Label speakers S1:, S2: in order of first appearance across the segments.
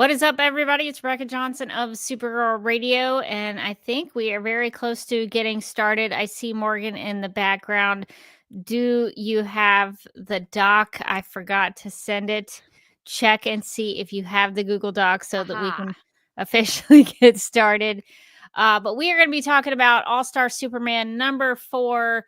S1: What is up, everybody? It's Rebecca Johnson of Supergirl Radio, and I think we are very close to getting started. I see Morgan in the background. Do you have the doc? I forgot to send it. Check and see if you have the Google Doc so that we can officially get started. But we are going to be talking about All-Star Superman number 4,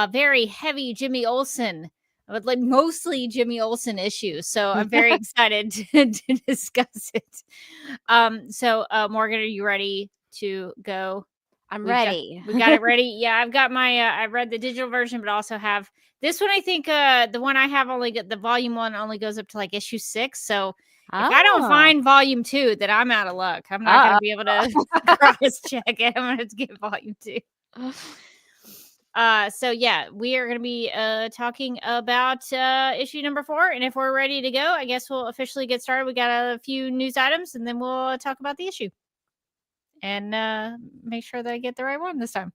S1: very heavy Jimmy Olsen. I would like mostly Jimmy Olsen issues. So I'm very excited to discuss it. So Morgan, are you ready to go?
S2: I'm ready.
S1: We got it ready. Yeah, I've got my, I read the digital version, but also have this one. I think the one I have only got the volume 1 only goes up to like issue 6. So if I don't find volume 2, then I'm out of luck. I'm not going to be able to cross check it. I'm going to have to get volume 2. So yeah, we are going to be talking about issue number 4, and if we're ready to go, I guess we'll officially get started. We got a few news items, and then we'll talk about the issue and make sure that I get the right one this time.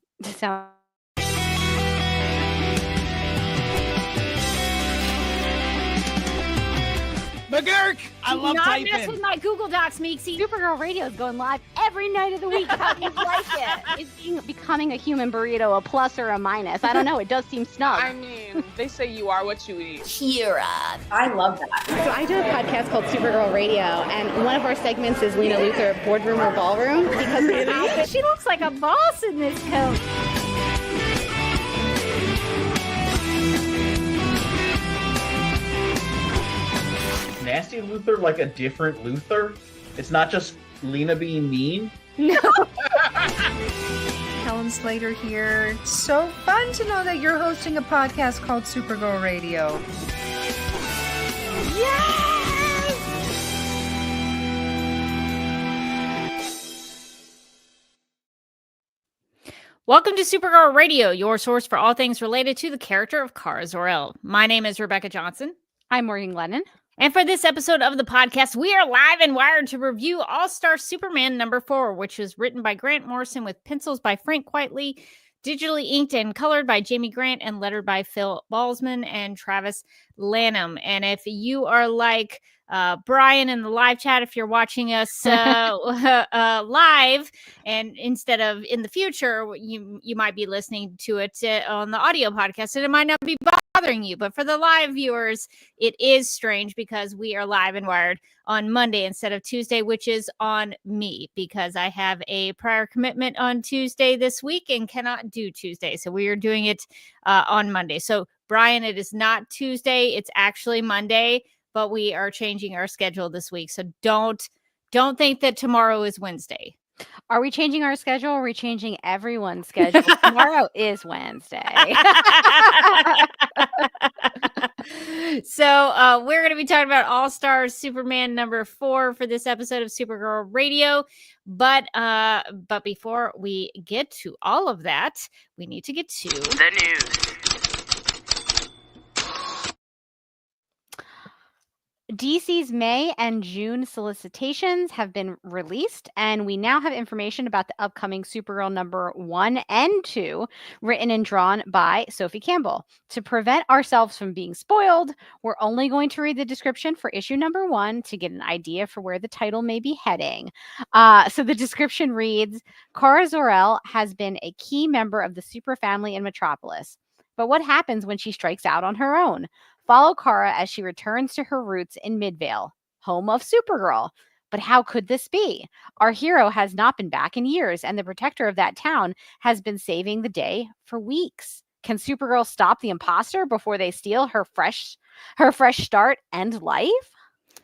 S3: McGurk! I love typing.
S1: Not mess with my Google Docs, Meeksy.
S2: Supergirl Radio is going live every night of the week. How do you like it? Is becoming a human burrito a plus or a minus? I don't know. It does seem snug.
S4: I mean, they say you are what you eat.
S5: Kira. I love that.
S6: So I do a podcast called Supergirl Radio, and one of our segments is Lena Luthor, Boardroom or Ballroom. Because
S1: she looks like a boss in this coat.
S3: Nasty Luther like a different Luther? It's not just Lena being mean?
S2: No.
S7: Helen Slater here. So fun to know that you're hosting a podcast called Supergirl Radio.
S1: Welcome to Supergirl Radio, your source for all things related to the character of Kara Zor-El. My name is Rebecca Johnson.
S2: I'm Morgan Glennon.
S1: And for this episode of the podcast, we are live and wired to review All-Star Superman number 4, which is written by Grant Morrison with pencils by Frank Quitely, digitally inked and colored by Jamie Grant, and lettered by Phil Balsman and Travis Lanham. And if you are like Brian in the live chat, if you're watching us live and instead of in the future, you might be listening to it on the audio podcast, and it might not be bothering you. But for the live viewers, it is strange because we are live and wired on Monday instead of Tuesday, which is on me because I have a prior commitment on Tuesday this week and cannot do Tuesday. So we are doing it on Monday. So Brian, it is not Tuesday. It's actually Monday, but we are changing our schedule this week. So don't think that tomorrow is Wednesday.
S2: Are we changing our schedule? Or are we changing everyone's schedule? Tomorrow is Wednesday.
S1: So we're going to be talking about All-Star Superman number 4 for this episode of Supergirl Radio. But before we get to all of that, we need to get to
S8: the news.
S2: DC's May and June solicitations have been released, and we now have information about the upcoming Supergirl number 1 and 2, written and drawn by Sophie Campbell. To prevent ourselves from being spoiled, we're only going to read the description for issue number 1 to get an idea for where the title may be heading. So the description reads, Kara Zor-El has been a key member of the super family in Metropolis. But what happens when she strikes out on her own? Follow Kara as she returns to her roots in Midvale, home of Supergirl. But how could this be? Our hero has not been back in years, and the protector of that town has been saving the day for weeks. Can Supergirl stop the imposter before they steal her fresh start and life?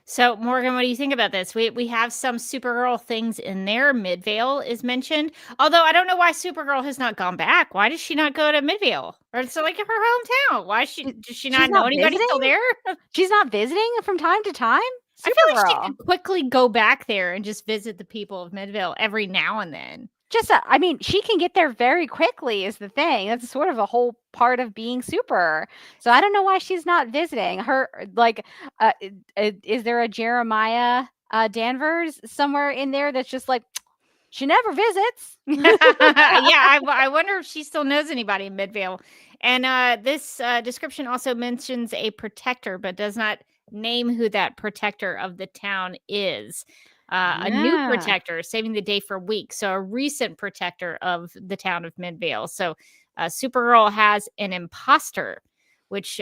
S1: So, Morgan, what do you think about this? We have some Supergirl things in there. Midvale is mentioned. Although I don't know why Supergirl has not gone back. Why does she not go to Midvale? Or it's like her hometown. Why does she not know anybody still there?
S2: She's not visiting from time to time?
S1: I feel like she could quickly go back there and just visit the people of Midvale every now and then.
S2: She can get there very quickly is the thing. That's sort of a whole part of being super. So I don't know why she's not visiting her. Is there a Jeremiah Danvers somewhere in there that's just like, she never visits?
S1: Yeah, I wonder if she still knows anybody in Midvale. And this description also mentions a protector, but does not name who that protector of the town is. A new protector saving the day for weeks. So a recent protector of the town of Midvale. So Supergirl has an imposter, which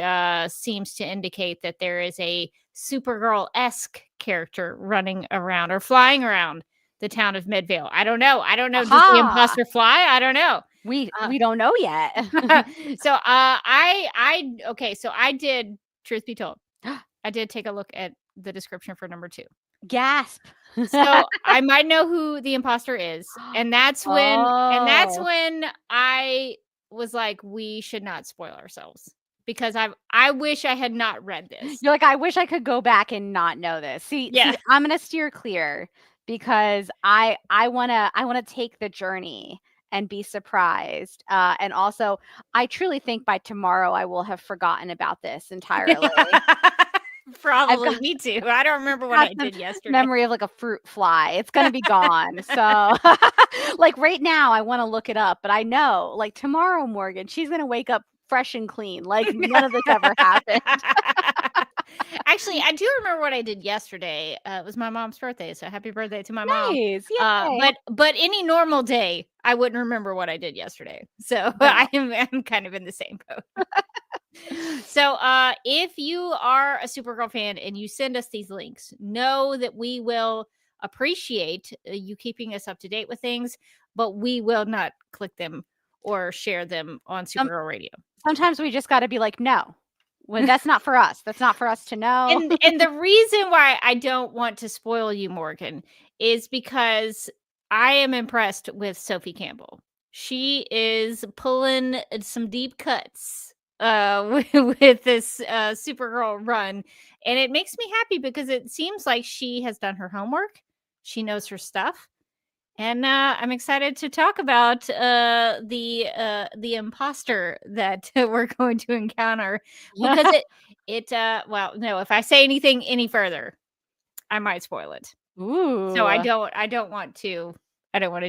S1: seems to indicate that there is a Supergirl-esque character running around or flying around the town of Midvale. I don't know. Does the imposter fly? I don't know.
S2: We don't know yet.
S1: So I did, truth be told, I did take a look at the description for number 2.
S2: Gasp.
S1: So I might know who the imposter is. And that's when I was like, we should not spoil ourselves. Because I wish I had not read this.
S2: You're like, I wish I could go back and not know this. See, I'm gonna steer clear because I wanna take the journey and be surprised. And also I truly think by tomorrow I will have forgotten about this entirely.
S1: Probably me too. I don't remember what I did yesterday.
S2: Memory of like a fruit fly. It's going to be gone. So like right now I want to look it up, but I know like tomorrow, Morgan, she's going to wake up fresh and clean. Like none of this ever happened.
S1: Actually, I do remember what I did yesterday. It was my mom's birthday, so happy birthday to my mom. But any normal day, I wouldn't remember what I did yesterday. So I'm kind of in the same boat. So if you are a Supergirl fan and you send us these links, know that we will appreciate you keeping us up to date with things, but we will not click them or share them on Supergirl Radio.
S2: Sometimes we just got to be like, no. Well, that's not for us. That's not for us to know.
S1: And the reason why I don't want to spoil you, Morgan, is because I am impressed with Sophie Campbell. She is pulling some deep cuts with this Supergirl run, and it makes me happy because it seems like she has done her homework. She knows her stuff. And I'm excited to talk about the imposter that we're going to encounter because well, no, if I say anything any further, I might spoil it.
S2: Ooh.
S1: So I don't want to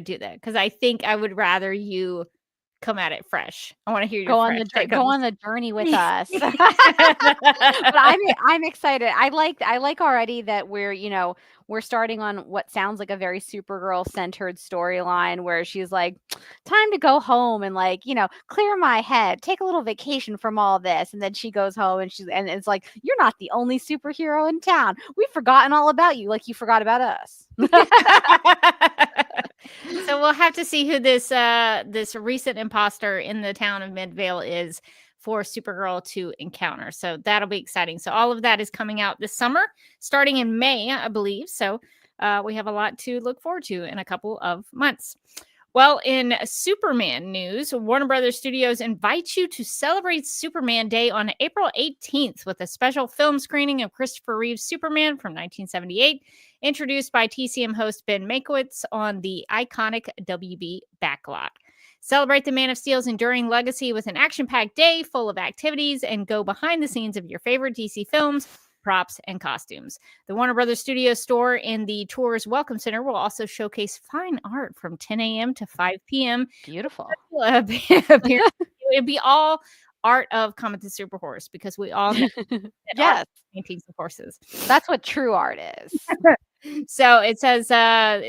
S1: do that because I think I would rather you come at it fresh. I want to hear your
S2: go on the journey with us. But I'm excited. I like already that we're starting on what sounds like a very Supergirl centered storyline where she's like, time to go home and clear my head, take a little vacation from all this. And then she goes home and it's like, you're not the only superhero in town. We've forgotten all about you, like you forgot about us.
S1: So we'll have to see who this recent imposter in the town of Midvale is for Supergirl to encounter. So that'll be exciting. So all of that is coming out this summer, starting in May, I believe. So we have a lot to look forward to in a couple of months. Well, in Superman news, Warner Brothers Studios invites you to celebrate Superman Day on April 18th with a special film screening of Christopher Reeve's Superman from 1978, introduced by TCM host Ben Mankiewicz on the iconic WB backlot. Celebrate the Man of Steel's enduring legacy with an action-packed day full of activities and go behind the scenes of your favorite DC films, props, and costumes. The Warner Brothers Studios store in the tour's Welcome Center will also showcase fine art from 10 a.m. to 5 p.m.
S2: Beautiful.
S1: It'd be all art of Comet the Super Horse because we all know
S2: yes,
S1: paintings of horses.
S2: That's what true art is.
S1: So it says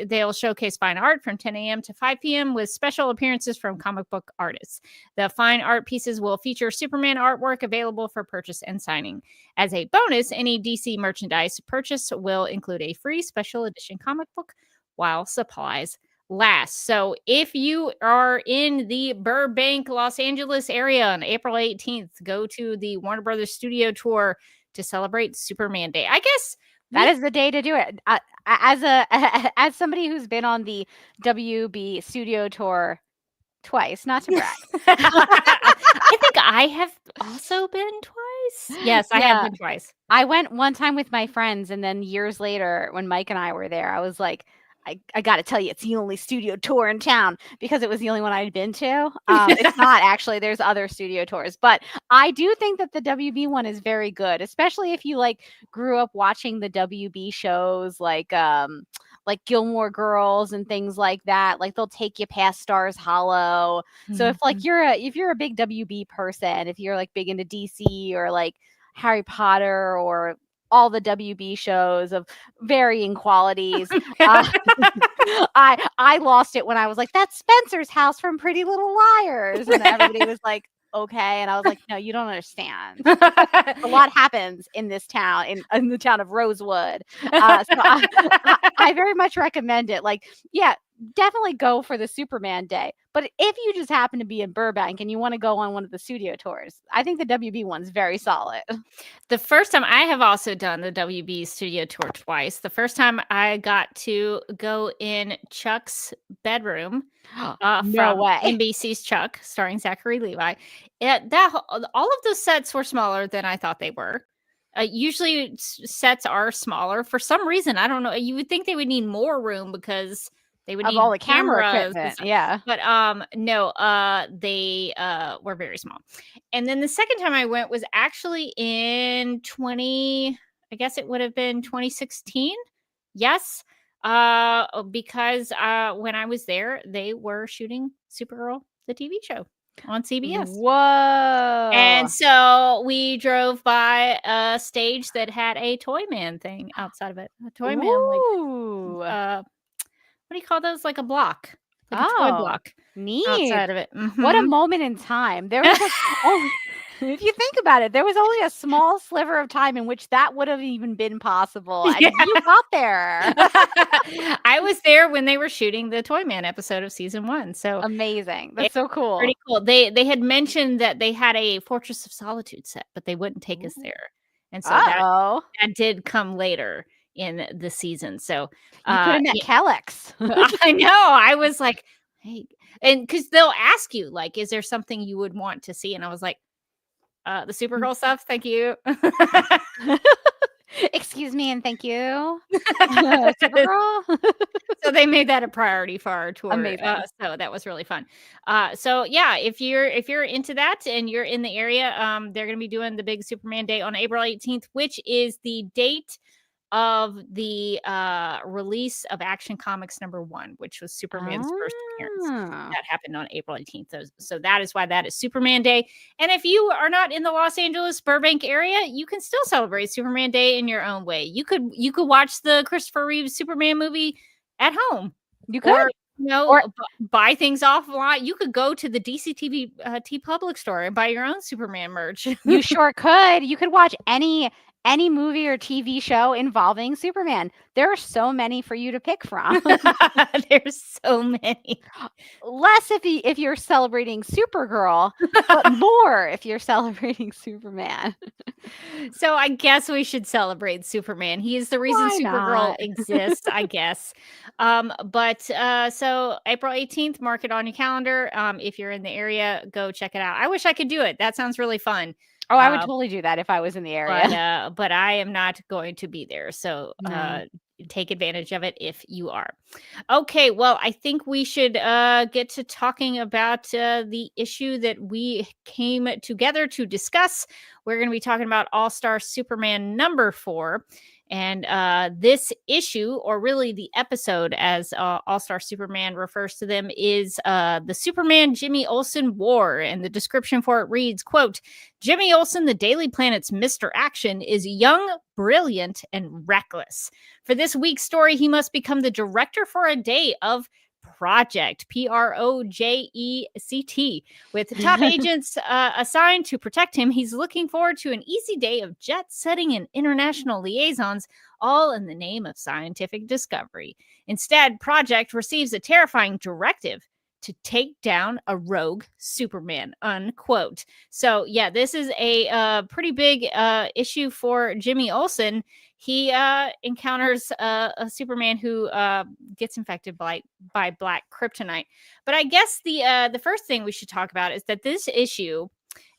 S1: they'll showcase fine art from 10 a.m. to 5 p.m. with special appearances from comic book artists. The fine art pieces will feature Superman artwork available for purchase and signing. As a bonus, any DC merchandise purchase will include a free special edition comic book while supplies last. So if you are in the Burbank, Los Angeles area on April 18th, go to the Warner Brothers Studio Tour to celebrate Superman Day. I guess
S2: that is the day to do it. As somebody who's been on the WB Studio Tour twice, not to brag.
S1: I think I have also been twice. Yes, I have been twice.
S2: I went one time with my friends, and then years later, when Mike and I were there, I was like, I got to tell you, it's the only studio tour in town because it was the only one I'd been to. It's not actually. There's other studio tours, but I do think that the WB one is very good, especially if you grew up watching the WB shows like Gilmore Girls and things like that. Like they'll take you past Stars Hollow. Mm-hmm. So if you're a big WB person, if you're big into DC or Harry Potter or all the WB shows of varying qualities. I lost it when I was like, that's Spencer's house from Pretty Little Liars. And everybody was like, okay. And I was like, no, you don't understand. A lot happens in this town, in the town of Rosewood. So I very much recommend it. Definitely go for the Superman Day. But if you just happen to be in Burbank and you want to go on one of the studio tours, I think the WB one's very solid.
S1: The first time I have also done the WB studio tour twice. The first time I got to go in Chuck's bedroom
S2: No
S1: from
S2: way.
S1: NBC's Chuck, starring Zachary Levi. All of those sets were smaller than I thought they were. Usually sets are smaller. For some reason, I don't know. You would think they would need more room because they would need
S2: all the camera
S1: cameras.
S2: equipment. Yeah.
S1: But no, they were very small. And then the second time I went was actually in I guess it would have been 2016. Yes. Because when I was there, they were shooting Supergirl, the TV show on CBS.
S2: Whoa.
S1: And so we drove by a stage that had a Toyman thing outside of it. A Toyman, what do you call those? Like a block. Like a toy block.
S2: Neat.
S1: Outside of it. Mm-hmm.
S2: What a moment in time. There was If you think about it, there was only a small sliver of time in which that would have even been possible. And
S1: Yeah.
S2: you got there.
S1: I was there when they were shooting the Toy Man episode of season 1. So
S2: Amazing. That's so cool.
S1: pretty cool. They had mentioned that they had a Fortress of Solitude set, but they wouldn't take us there. And so that did come later in the season. So
S2: you could have met Kellex.
S1: I know. I was like, hey, and because they'll ask you, like, is there something you would want to see? And I was like, the Supergirl stuff. Thank you.
S2: Excuse me and thank you. Supergirl.
S1: So they made that a priority for our tour.
S2: Amazing.
S1: So that was really fun. So yeah, if you're into that and you're in the area, they're going to be doing the big Superman Day on April 18th, which is the date of the release of Action Comics #1, which was Superman's first appearance. That happened on April 18th. So that is why that is Superman Day. And if you are not in the Los Angeles Burbank area, you can still celebrate Superman Day in your own way. You could watch the Christopher Reeve Superman movie at home.
S2: You could.
S1: Or buy things offline. You could go to the DCTV T Public store and buy your own Superman merch.
S2: You sure could. You could watch any movie or TV show involving Superman. There are so many for you to pick from.
S1: There's so many.
S2: Less if you're celebrating Supergirl, but more if you're celebrating Superman.
S1: So I guess we should celebrate Superman. He is the reason Supergirl exists, I guess. So April 18th, mark it on your calendar. If you're in the area, go check it out. I wish I could do it. That sounds really fun.
S2: Oh, I would totally do that if I was in the area.
S1: But I am not going to be there. So take advantage of it if you are. Okay, well, I think we should get to talking about the issue that we came together to discuss. We're going to be talking about All-Star Superman #4. And this issue, or really the episode, as All-Star Superman refers to them, is the Superman Jimmy Olsen War. And the description for it reads, quote, Jimmy Olsen, the Daily Planet's Mr. Action, is young, brilliant, and reckless. For this week's story, he must become the director for a day of Project, Project. With top agents assigned to protect him, he's looking forward to an easy day of jet setting and international liaisons, all in the name of scientific discovery. Instead, Project receives a terrifying directive to take down a rogue Superman, unquote. So, yeah, this is a pretty big issue for Jimmy Olsen. He encounters a Superman who gets infected by black kryptonite. But I guess the first thing we should talk about is that this issue,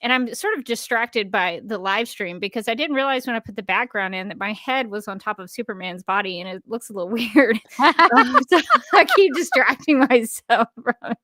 S1: and I'm sort of distracted by the live stream because I didn't realize when I put the background in that my head was on top of Superman's body and it looks a little weird. So I keep distracting myself from it.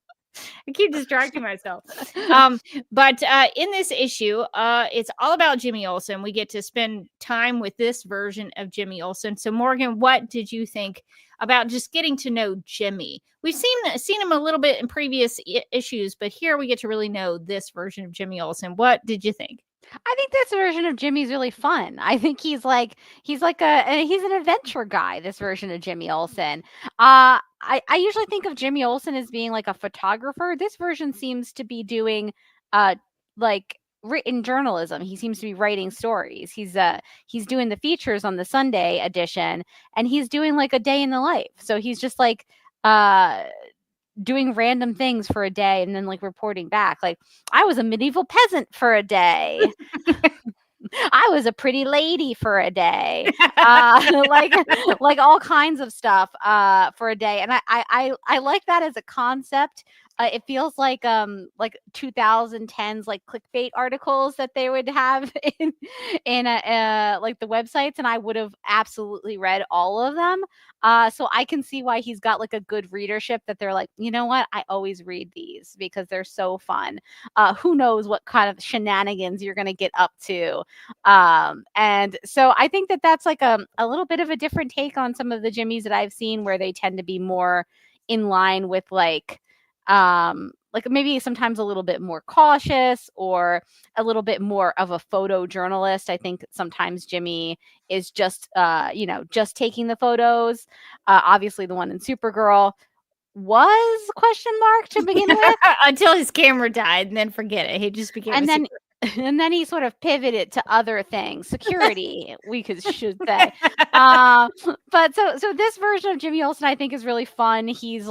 S1: But in this issue, it's all about Jimmy Olsen. We get to spend time with this version of Jimmy Olsen. So, Morgan, what did you think about just getting to know Jimmy? We've seen him a little bit in previous issues, but here we get to really know this version of Jimmy Olsen. What did you think?
S2: I think this version of Jimmy's really fun. I think he's an adventure guy, this version of Jimmy Olsen. I usually think of Jimmy Olsen as being like a photographer. This version seems to be doing like written journalism. He seems to be writing stories. He's doing the features on the Sunday edition, and he's doing like a day in the life. So he's just like doing random things for a day and then like reporting back. Like, I was a medieval peasant for a day. I was a pretty lady for a day. Like all kinds of stuff for a day. And I like that as a concept. It feels like 2010s like clickbait articles that they would have in like the websites, and I would have absolutely read all of them. So I can see why he's got like a good readership, that they're like, you know what, I always read these because they're so fun. Who knows what kind of shenanigans you're going to get up to. And so I think that that's like a little bit of a different take on some of the Jimmys that I've seen, where they tend to be more in line with like maybe sometimes a little bit more cautious or a little bit more of a photojournalist. I think sometimes Jimmy is just taking the photos. Obviously the one in Supergirl was ? To begin with.
S1: Until his camera died, and then forget it. He just became
S2: and then he sort of pivoted to other things, security, should say. But so this version of Jimmy Olsen, I think, is really fun. He's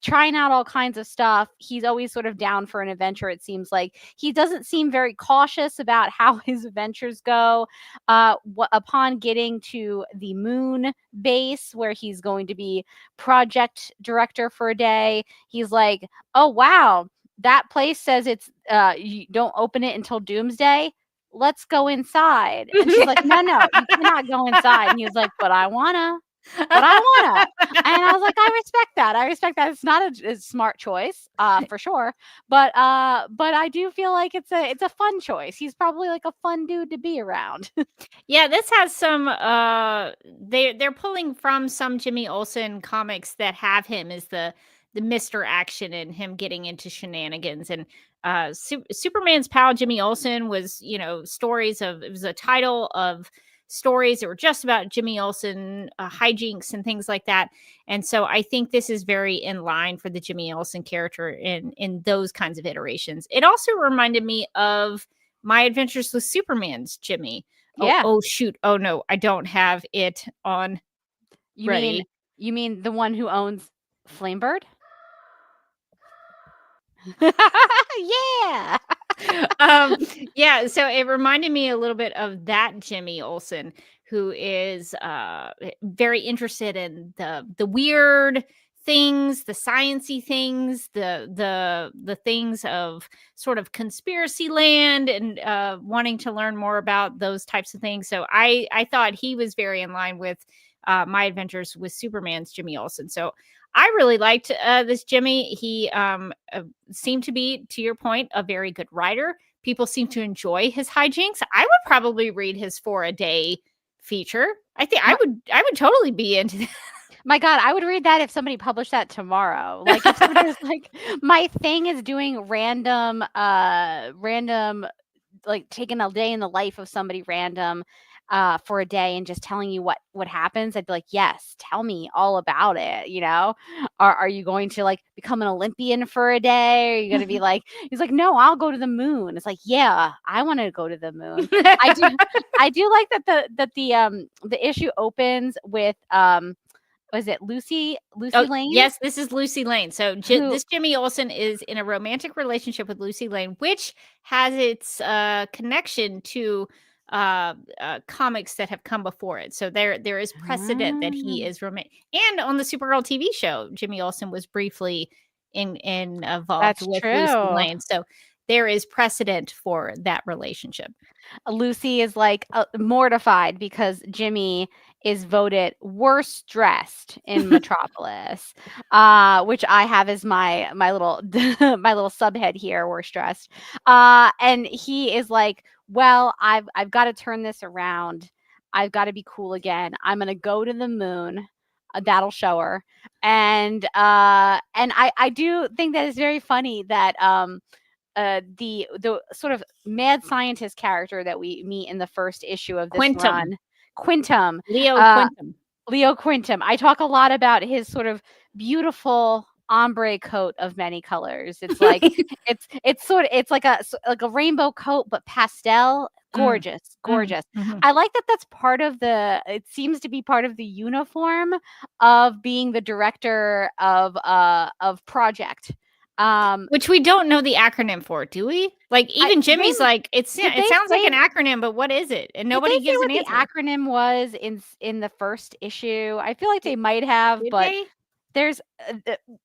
S2: trying out all kinds of stuff. He's always sort of down for an adventure. It seems like he doesn't seem very cautious about how his adventures go. Upon getting to the moon base, where he's going to be project director for a day, he's like, "Oh wow, that place says it's you don't open it until doomsday. Let's go inside." And she's like, "No, you cannot go inside." And he was like, "But I wanna." And I was like, I respect that. It's not a smart choice, for sure. But I do feel like it's a fun choice. He's probably like a fun dude to be around.
S1: Yeah, this has some they're pulling from some Jimmy Olsen comics that have him as the Mr. Action and him getting into shenanigans. And Superman's pal Jimmy Olsen was, stories of, it was a title of stories that were just about Jimmy Olsen hijinks and things like that. And so I think this is very in line for the Jimmy Olsen character in those kinds of iterations. It also reminded me of My Adventures with Superman's Jimmy.
S2: Yeah.
S1: Oh shoot. Oh no, I don't have it on.
S2: You mean the one who owns Flamebird? Yeah.
S1: Yeah, so it reminded me a little bit of that Jimmy Olsen, who is very interested in the weird things, the sciencey things, the things of sort of conspiracy land, and wanting to learn more about those types of things. So I thought he was very in line with My Adventures with Superman's Jimmy Olsen. So I really liked this Jimmy. He seemed to be, to your point, a very good writer. People seem to enjoy his hijinks. I would probably read his For a Day feature. I think I would totally be into that.
S2: My God, I would read that if somebody published that tomorrow. Like if somebody was like, my thing is doing random, like taking a day in the life of somebody random for a day and just telling you what happens. I'd be like, yes, tell me all about it. Are you going to like become an Olympian for a day? Are you going to be like, he's like, no, I'll go to the moon. It's like, yeah, I want to go to the moon. I do like that the issue opens with was it Lucy Lane?
S1: Yes, this is Lucy Lane. So this Jimmy Olsen is in a romantic relationship with Lucy Lane, which has its connection to comics that have come before it. So there is precedent that he is romantic. And on the Supergirl TV show, Jimmy Olsen was briefly involved with Lucy Lane. So there is precedent for that relationship.
S2: Lucy is like mortified because Jimmy is voted worst dressed in Metropolis, which I have as my little my little subhead here, worst dressed. And he is like, well, I've got to turn this around. I've got to be cool again. I'm gonna go to the moon. That'll show her. And I do think that it's very funny that the sort of mad scientist character that we meet in the first issue of this run, Quintum, Leo Quintum. I talk a lot about his sort of beautiful ombre coat of many colors. It's like it's like a rainbow coat but pastel. Gorgeous. Mm-hmm. I like that that's part of it seems to be part of the uniform of being the director of project.
S1: Which we don't know the acronym for, do we? Like even Jimmy's like it sounds like an acronym, but what is it? And nobody gives an answer.
S2: The acronym was in the first issue. I feel like they might have, there's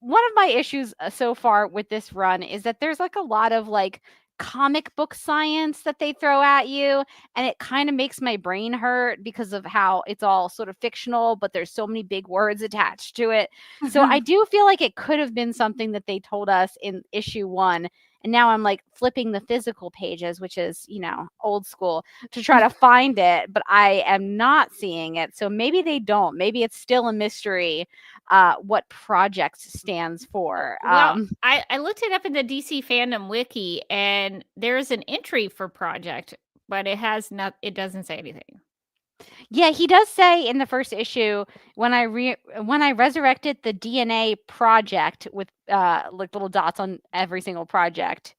S2: one of my issues so far with this run is that there's like a lot of like comic book science that they throw at you, and it kind of makes my brain hurt because of how it's all sort of fictional, but there's so many big words attached to it. So I do feel like it could have been something that they told us in issue 1, and now I'm like flipping the physical pages, which is old school, to try to find it, but I am not seeing it. So maybe they don't. Maybe it's still a mystery what project stands for.
S1: Well, I looked it up in the DC fandom wiki, and there's an entry for project, but it doesn't say anything.
S2: Yeah, he does say in the first issue, when I resurrected the DNA project with like little dots on every single project,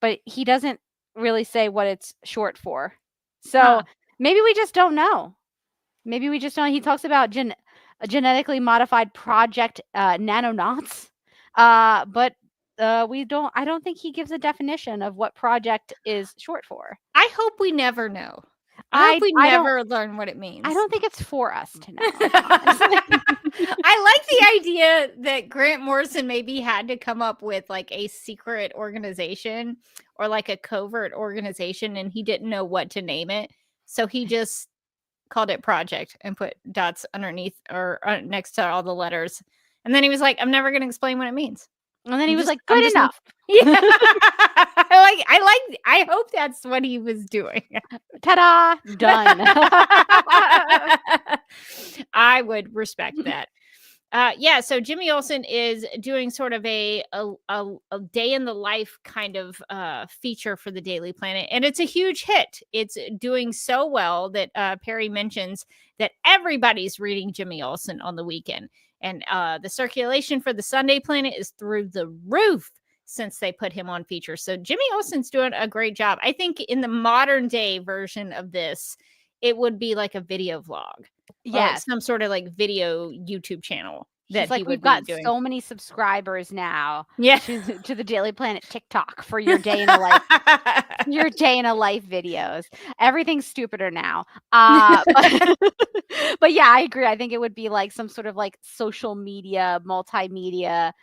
S2: but he doesn't really say what it's short for. So maybe we just don't know. Maybe we just don't. He talks about a genetically modified project nanonauts, but we don't. I don't think he gives a definition of what project is short for.
S1: I hope we never know. I hope we never learn what it means.
S2: I don't think it's for us to know.
S1: I like the idea that Grant Morrison maybe had to come up with like a secret organization or like a covert organization, and he didn't know what to name it. So he just called it Project and put dots underneath or next to all the letters. And then he was like, I'm never going to explain what it means.
S2: And then he was like, good enough.
S1: Yeah. I hope that's what he was doing.
S2: Ta-da! Done.
S1: I would respect that. So Jimmy Olsen is doing sort of a day in the life kind of feature for the Daily Planet, and it's a huge hit. It's doing so well that Perry mentions that everybody's reading Jimmy Olsen on the weekend, and the circulation for the Sunday Planet is through the roof since they put him on feature. So Jimmy Olsen's doing a great job. I think in the modern day version of this, it would be like a video vlog. Yeah, some sort of like video YouTube channel.
S2: That like we've got so many subscribers now.
S1: Yeah,
S2: to the Daily Planet TikTok for your day in a life, your day in a life videos. Everything's stupider now. But yeah, I agree. I think it would be like some sort of like social media, multimedia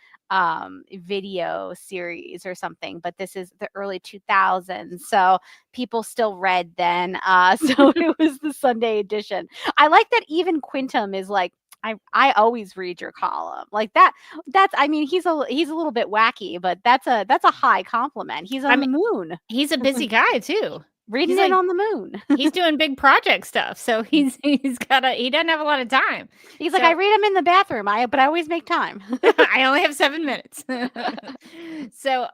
S2: video series or something. But this is the early 2000s, so people still read then. So it was the Sunday edition. I like that even Quintum is like, I always read your column like that. That's, I mean, he's a little bit wacky, but that's a high compliment. He's on the moon.
S1: He's a busy guy too.
S2: Reading it on the moon.
S1: He's doing big project stuff. So he doesn't have a lot of time.
S2: He's like, I read them in the bathroom. But I always make time.
S1: I only have 7 minutes. So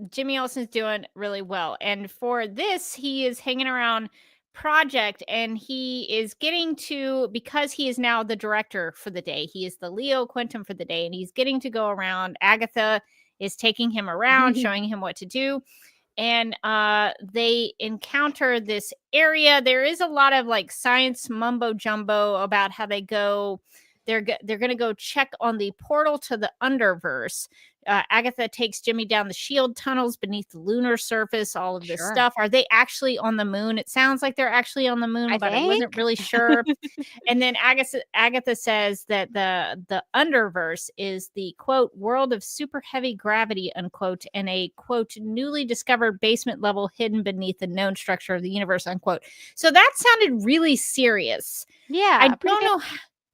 S1: Jimmy Olsen's doing really well. And for this, he is hanging around Project, and he is getting to, because he is now the director for the day, he is the Leo Quintum for the day, and he's getting to go around. Agatha is taking him around, showing him what to do, and they encounter this area. There is a lot of like science mumbo jumbo about how they go. They're going to go check on the portal to the Underverse. Agatha takes Jimmy down the shield tunnels beneath the lunar surface, all of this stuff. Are they actually on the moon? It sounds like they're actually on the moon, but I wasn't really sure. And then Agatha says that the Underverse is the, quote, world of super heavy gravity, unquote, and a, quote, newly discovered basement level hidden beneath the known structure of the universe, unquote. So that sounded really serious.
S2: Yeah.
S1: I don't know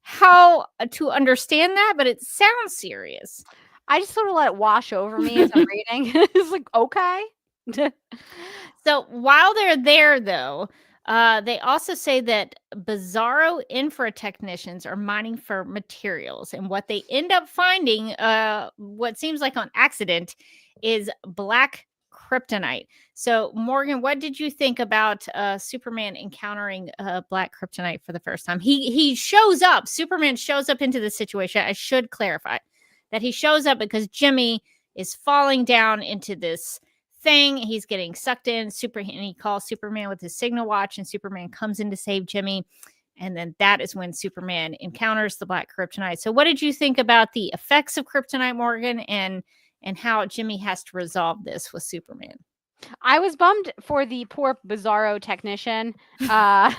S1: how to understand that, but it sounds serious.
S2: I just sort of let it wash over me as I'm reading. It's like, okay.
S1: So while they're there, though, they also say that bizarro infra technicians are mining for materials. And what they end up finding, what seems like on accident, is black kryptonite. So, Morgan, what did you think about Superman encountering black kryptonite for the first time? He shows up. Superman shows up into the situation. I should clarify that he shows up because Jimmy is falling down into this thing. He's getting sucked in. And he calls Superman with his signal watch, and Superman comes in to save Jimmy. And then that is when Superman encounters the black kryptonite. So what did you think about the effects of kryptonite, Morgan, and how Jimmy has to resolve this with Superman?
S2: I was bummed for the poor Bizarro technician. What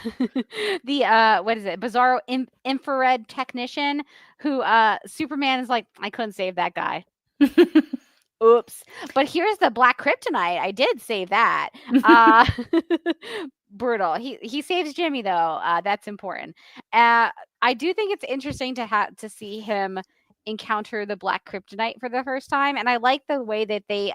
S2: is it? Bizarro infrared technician who Superman is like, I couldn't save that guy. Oops. But here's the black kryptonite. I did save that. Brutal. He saves Jimmy though. That's important. I do think it's interesting to see him encounter the black kryptonite for the first time, and I like the way that they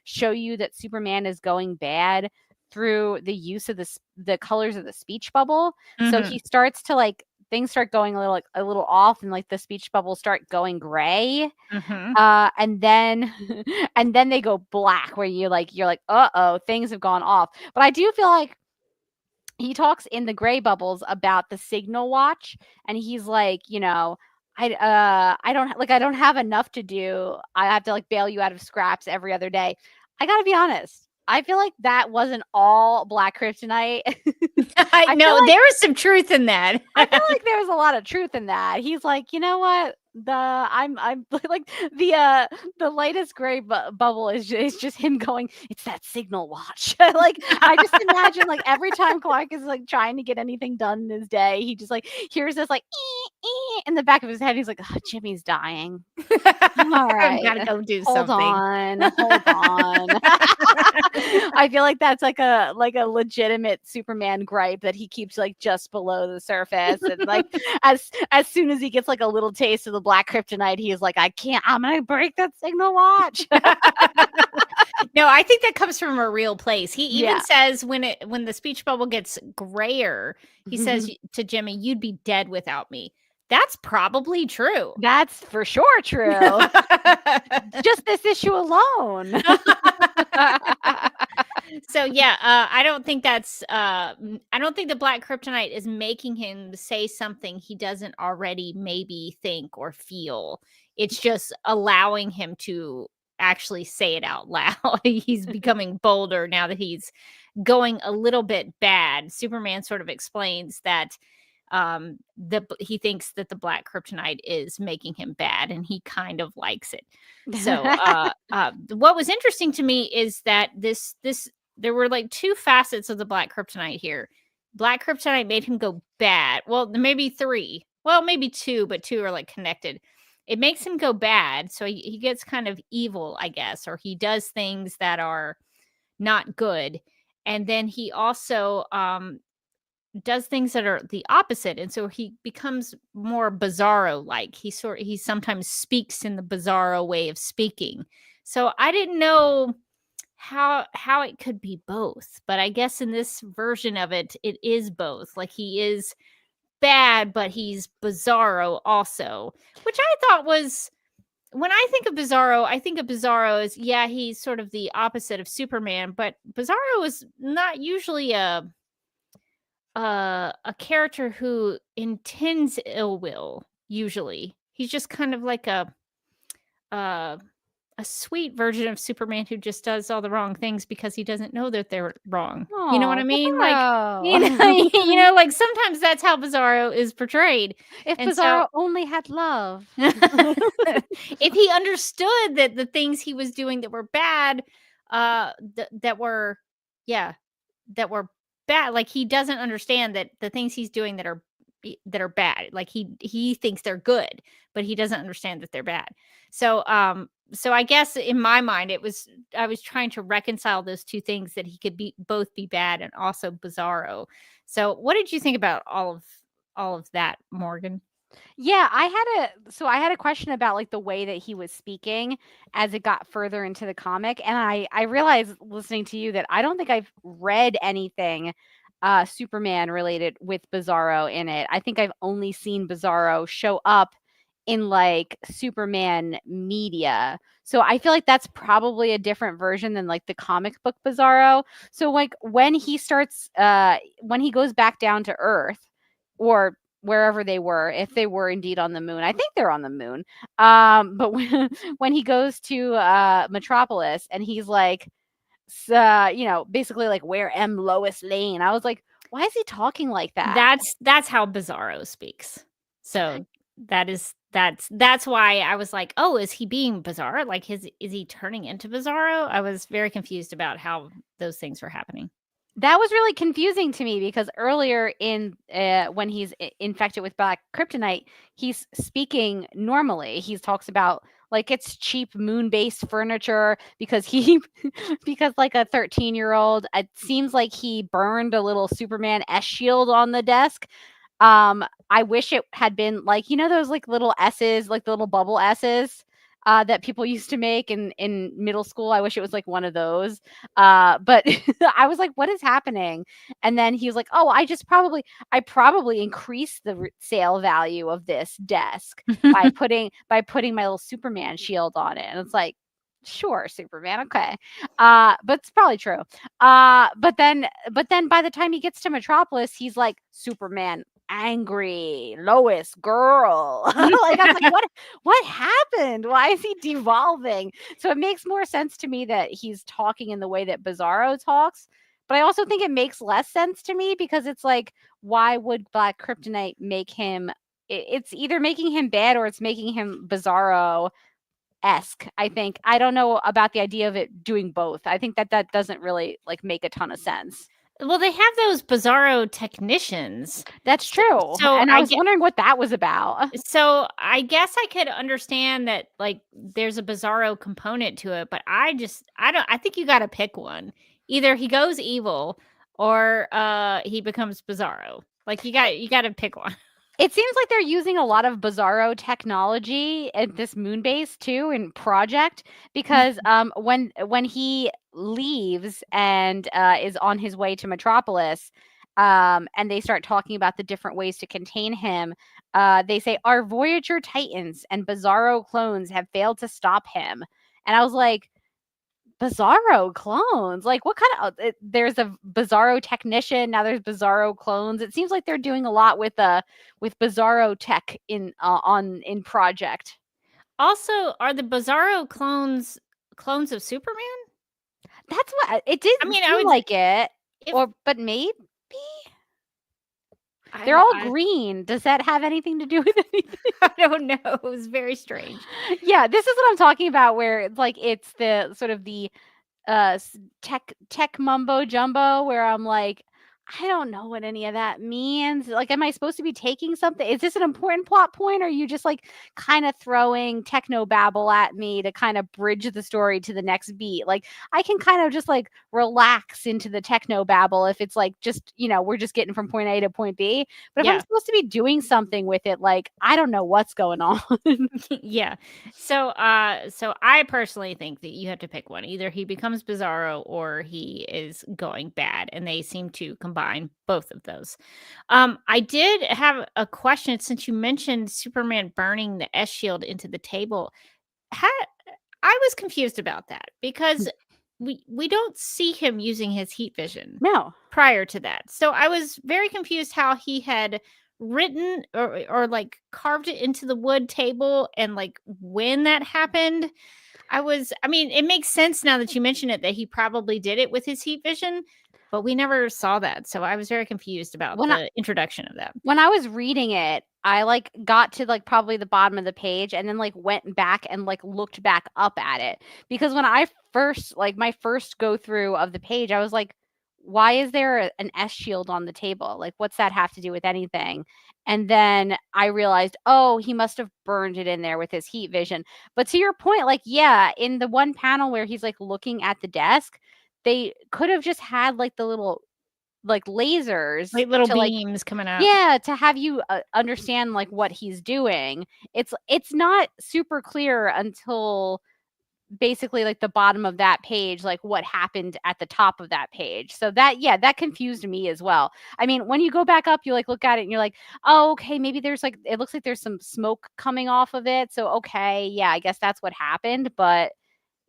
S2: show you that Superman is going bad through the use of the colors of the speech bubble. So he starts to like, things start going a little off, and like the speech bubbles start going gray, and then they go black, where you're like uh-oh, things have gone off. But I do feel like he talks in the gray bubbles about the signal watch, and he's like, I don't have enough to do. I have to like bail you out of scraps every other day. I gotta be honest. I feel like that wasn't all black kryptonite.
S1: I know
S2: feel like-
S1: there was some truth in that.
S2: I feel like there was a lot of truth in that. He's like, you know what? I'm like the lightest gray bubble is just him going, it's that signal watch. Like I just imagine like every time Clark is like trying to get anything done in his day, he just like hears this like in the back of his head. He's like, oh, Jimmy's dying. All right,
S1: Gotta go do
S2: hold
S1: something.
S2: hold on. I feel like that's like a legitimate Superman gripe that he keeps like just below the surface, and like as soon as he gets like a little taste of the black kryptonite, he's like, I'm gonna break that signal watch.
S1: No, I think that comes from a real place. He even
S2: Yeah.
S1: says when the speech bubble gets grayer, he says to Jimmy, "You'd be dead without me." That's probably true.
S2: That's for sure true. Just this issue alone.
S1: So yeah, I don't think that's I don't think the black kryptonite is making him say something he doesn't already maybe think or feel. It's just allowing him to actually say it out loud. He's becoming bolder now that he's going a little bit bad. Superman sort of explains that he thinks that the black kryptonite is making him bad, and he kind of likes it. So what was interesting to me is that this there were like two facets of the black kryptonite here. Black kryptonite made him go bad. Well, maybe three. Well, maybe two, but two are like connected. It makes him go bad, so he gets kind of evil, I guess, or he does things that are not good. And then he also does things that are the opposite, and so he becomes more Bizarro like. He sometimes speaks in the Bizarro way of speaking. So I didn't know how it could be both, but I guess in this version of it is both. Like he is bad, but he's Bizarro also, which I thought was, when I think of Bizarro as, yeah, he's sort of the opposite of Superman, but Bizarro is not usually a character who intends ill will. Usually he's just kind of like a sweet version of Superman who just does all the wrong things because he doesn't know that they're wrong. You know what I mean? Like, like sometimes that's how Bizarro is portrayed.
S2: If
S1: And
S2: Bizarro only had love.
S1: If he understood that the things he was doing that were bad, that were bad, like he doesn't understand that the things he's doing that are bad, like he thinks they're good, but he doesn't understand that they're bad. So I guess in my mind I was trying to reconcile those two things, that he could both be bad and also Bizarro. So what did you think about all of that, Morgan?
S2: Yeah, I had a question about like the way that he was speaking as it got further into the comic, and I realized listening to you that I don't think I've read anything Superman related with Bizarro in it. I think I've only seen Bizarro show up in like Superman media. So I feel like that's probably a different version than like the comic book Bizarro. So like when he goes back down to Earth, or wherever they were, if they were indeed on the moon. I think they're on the moon. But when he goes to Metropolis and he's like, basically like, where am Lois Lane? I was like, why is he talking like that?
S1: That's how Bizarro speaks. So that's why I was like, oh, is he being bizarre? Like, is he turning into Bizarro? I was very confused about how those things were happening.
S2: That was really confusing to me because earlier in when he's infected with black kryptonite, he's speaking normally. He talks about like it's cheap moon-based furniture because like a 13-year-old, it seems like he burned a little Superman S shield on the desk. I wish it had been like, those like little S's, like the little bubble S's that people used to make in middle school. I wish it was like one of those. But I was like, what is happening? And then he was like, oh, I probably increased the sale value of this desk by putting my little Superman shield on it. And it's like, sure, Superman, okay. But it's probably true. But then by the time he gets to Metropolis, he's like Superman angry Lois girl. Like I'm like, what happened? Why is he devolving? So it makes more sense to me that he's talking in the way that Bizarro talks. But I also think it makes less sense to me because it's like, why would Black Kryptonite make him? It's either making him bad or it's making him Bizarro-esque. I think. I don't know about the idea of it doing both. I think that doesn't really like make a ton of sense.
S1: Well, they have those Bizarro technicians.
S2: That's true.
S1: So
S2: And I was wondering what that was about.
S1: So I guess I could understand that like there's a Bizarro component to it, but I think you got to pick one. Either he goes evil or he becomes Bizarro. Like you got to pick one.
S2: It seems like they're using a lot of Bizarro technology at this moon base too in Project because when he leaves and is on his way to Metropolis, and they start talking about the different ways to contain him, they say our Voyager Titans and Bizarro clones have failed to stop him. And I was like, Bizarro clones? Like what kind of there's a Bizarro technician, now there's Bizarro clones. It seems like they're doing a lot with Bizarro tech in Project.
S1: Also, are the Bizarro clones of Superman?
S2: That's what it did.
S1: I mean,
S2: seem like it, but maybe they're all green. Does that have anything to do with anything?
S1: I don't know. It was very strange.
S2: Yeah, this is what I'm talking about, where it's like it's the sort of the tech mumbo jumbo, where I'm like, I don't know what any of that means. Like, am I supposed to be taking something? Is this an important plot point? Or are you just like kind of throwing techno babble at me to kind of bridge the story to the next beat? Like, I can kind of just like relax into the techno babble if it's like just, we're just getting from point A to point B. But if I'm supposed to be doing something with it, like, I don't know what's going on.
S1: Yeah. So I personally think that you have to pick one. Either he becomes Bizarro or he is going bad, and they seem to combine both of those. I did have a question since you mentioned Superman burning the S shield into the table. I was confused about that because we don't see him using his heat vision.
S2: No.
S1: Prior to that. So I was very confused how he had written or like carved it into the wood table and like when that happened. I mean, it makes sense now that you mention it that he probably did it with his heat vision, but we never saw that. So I was very confused about the introduction of that.
S2: When I was reading it, I like got to like probably the bottom of the page and then like went back and like looked back up at it, because when I first my first go through of the page, I was like, why is there an S shield on the table? Like, what's that have to do with anything? And then I realized, oh, he must have burned it in there with his heat vision. But to your point, like, yeah, in the one panel where he's like looking at the desk, they could have just had like the little like lasers,
S1: like little beams coming out.
S2: Yeah, to have you understand like what he's doing. It's not super clear until basically like the bottom of that page, like what happened at the top of that page. So that confused me as well. I mean, when you go back up, you like look at it and you're like, oh, okay, maybe there's like, it looks like there's some smoke coming off of it. So, okay, yeah, I guess that's what happened. But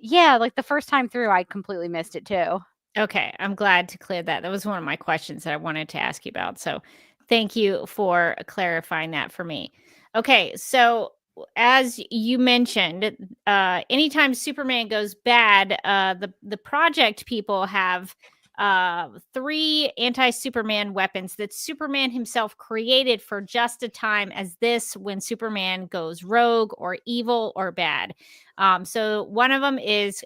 S2: yeah, like the first time through, I completely missed it too.
S1: Okay, I'm glad to clear that. That was one of my questions that I wanted to ask you about. So thank you for clarifying that for me. Okay, so as you mentioned, anytime Superman goes bad, the Project people have 3 anti-Superman weapons that Superman himself created for just a time as this when Superman goes rogue or evil or bad. So one of them is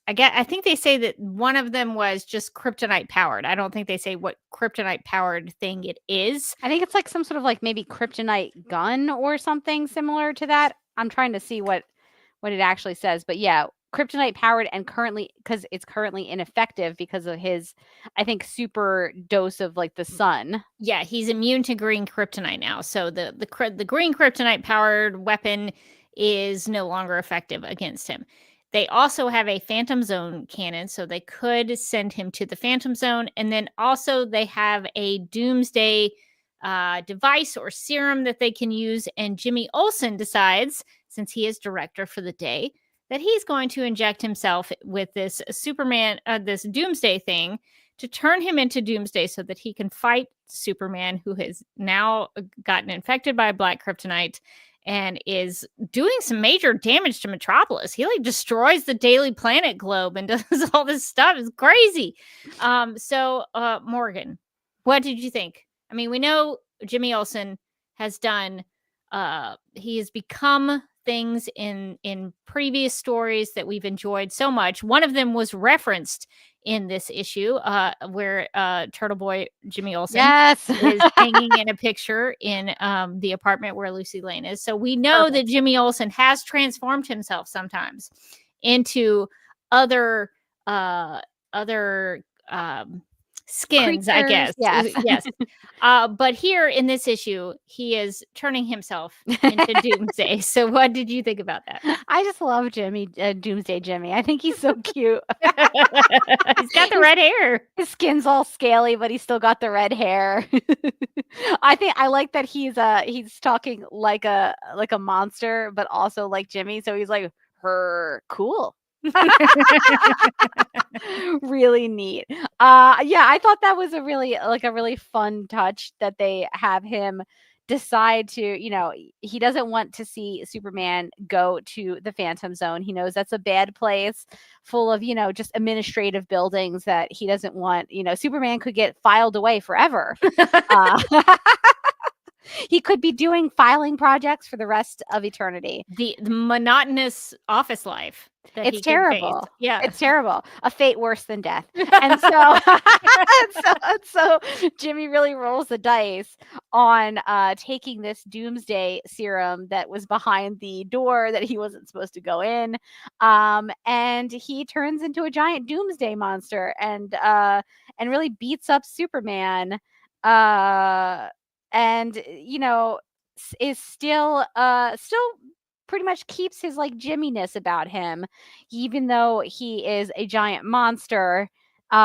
S1: I think they say that one of them was just kryptonite powered. I don't think they say what kryptonite powered thing it is.
S2: I think it's like some sort of like maybe kryptonite gun or something similar to that. I'm trying to see what it actually says, but yeah, kryptonite powered and because it's currently ineffective because of his, I think, super dose of like the sun.
S1: Yeah, he's immune to green kryptonite now. So the green kryptonite powered weapon is no longer effective against him. They also have a Phantom Zone cannon, so they could send him to the Phantom Zone. And then also they have a Doomsday device or serum that they can use. And Jimmy Olsen decides, since he is director for the day, that he's going to inject himself with this this Doomsday thing to turn him into Doomsday so that he can fight Superman, who has now gotten infected by black kryptonite and is doing some major damage to Metropolis. He like destroys the Daily Planet globe and does all this stuff. It's crazy. So Morgan, what did you think? I mean, we know Jimmy Olsen has done he has become things in previous stories that we've enjoyed so much. One of them was referenced in this issue where Turtle Boy Jimmy Olsen is hanging in a picture in the apartment where Lucy Lane is. So we know that Jimmy Olsen has transformed himself sometimes into other skins, I guess. Yes. But here in this issue, he is turning himself into Doomsday. So what did you think about that?
S2: I just love Jimmy, Doomsday Jimmy. I think he's so cute.
S1: He's got the red hair.
S2: His skin's all scaly, but he's still got the red hair. I like that he's talking like a monster, but also like Jimmy. So he's like, her cool. Really neat. I thought that was a really fun touch that they have him decide to, he doesn't want to see Superman go to the Phantom Zone. He knows that's a bad place full of, just administrative buildings that he doesn't want. Superman could get filed away forever. He could be doing filing projects for the rest of eternity.
S1: The monotonous office life.
S2: It's terrible.
S1: Yeah,
S2: it's terrible. A fate worse than death. And so, so Jimmy really rolls the dice on taking this Doomsday serum that was behind the door that he wasn't supposed to go in, and he turns into a giant Doomsday monster and really beats up Superman. And is still pretty much keeps his like Jimmy-ness about him, even though he is a giant monster. He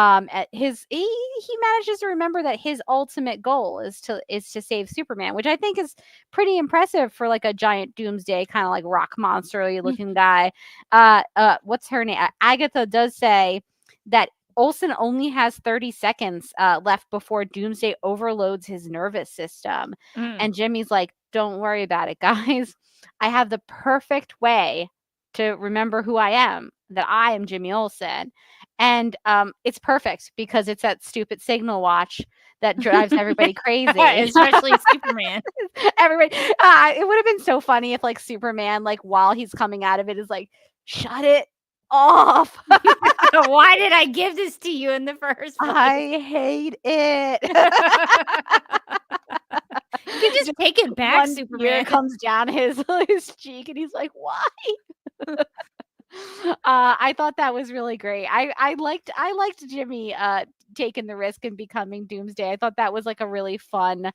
S2: manages to remember that his ultimate goal is to save Superman, which I think is pretty impressive for like a giant Doomsday kind of like rock monster looking guy. What's her name? Agatha does say that Olsen only has 30 seconds left before Doomsday overloads his nervous system. And Jimmy's like, don't worry about it, guys. I have the perfect way to remember who I am, that I am Jimmy Olsen. And it's perfect because it's that stupid signal watch that drives everybody crazy.
S1: Especially Superman.
S2: Everybody. It would have been so funny if like Superman, like while he's coming out of it, is like, shut it off.
S1: Why did I give this to you in the first place?
S2: I hate it.
S1: You can just take it back, Superman.
S2: Comes down his cheek and he's like, why? I thought that was really great. I liked Jimmy taking the risk and becoming Doomsday. I thought that was like a really fun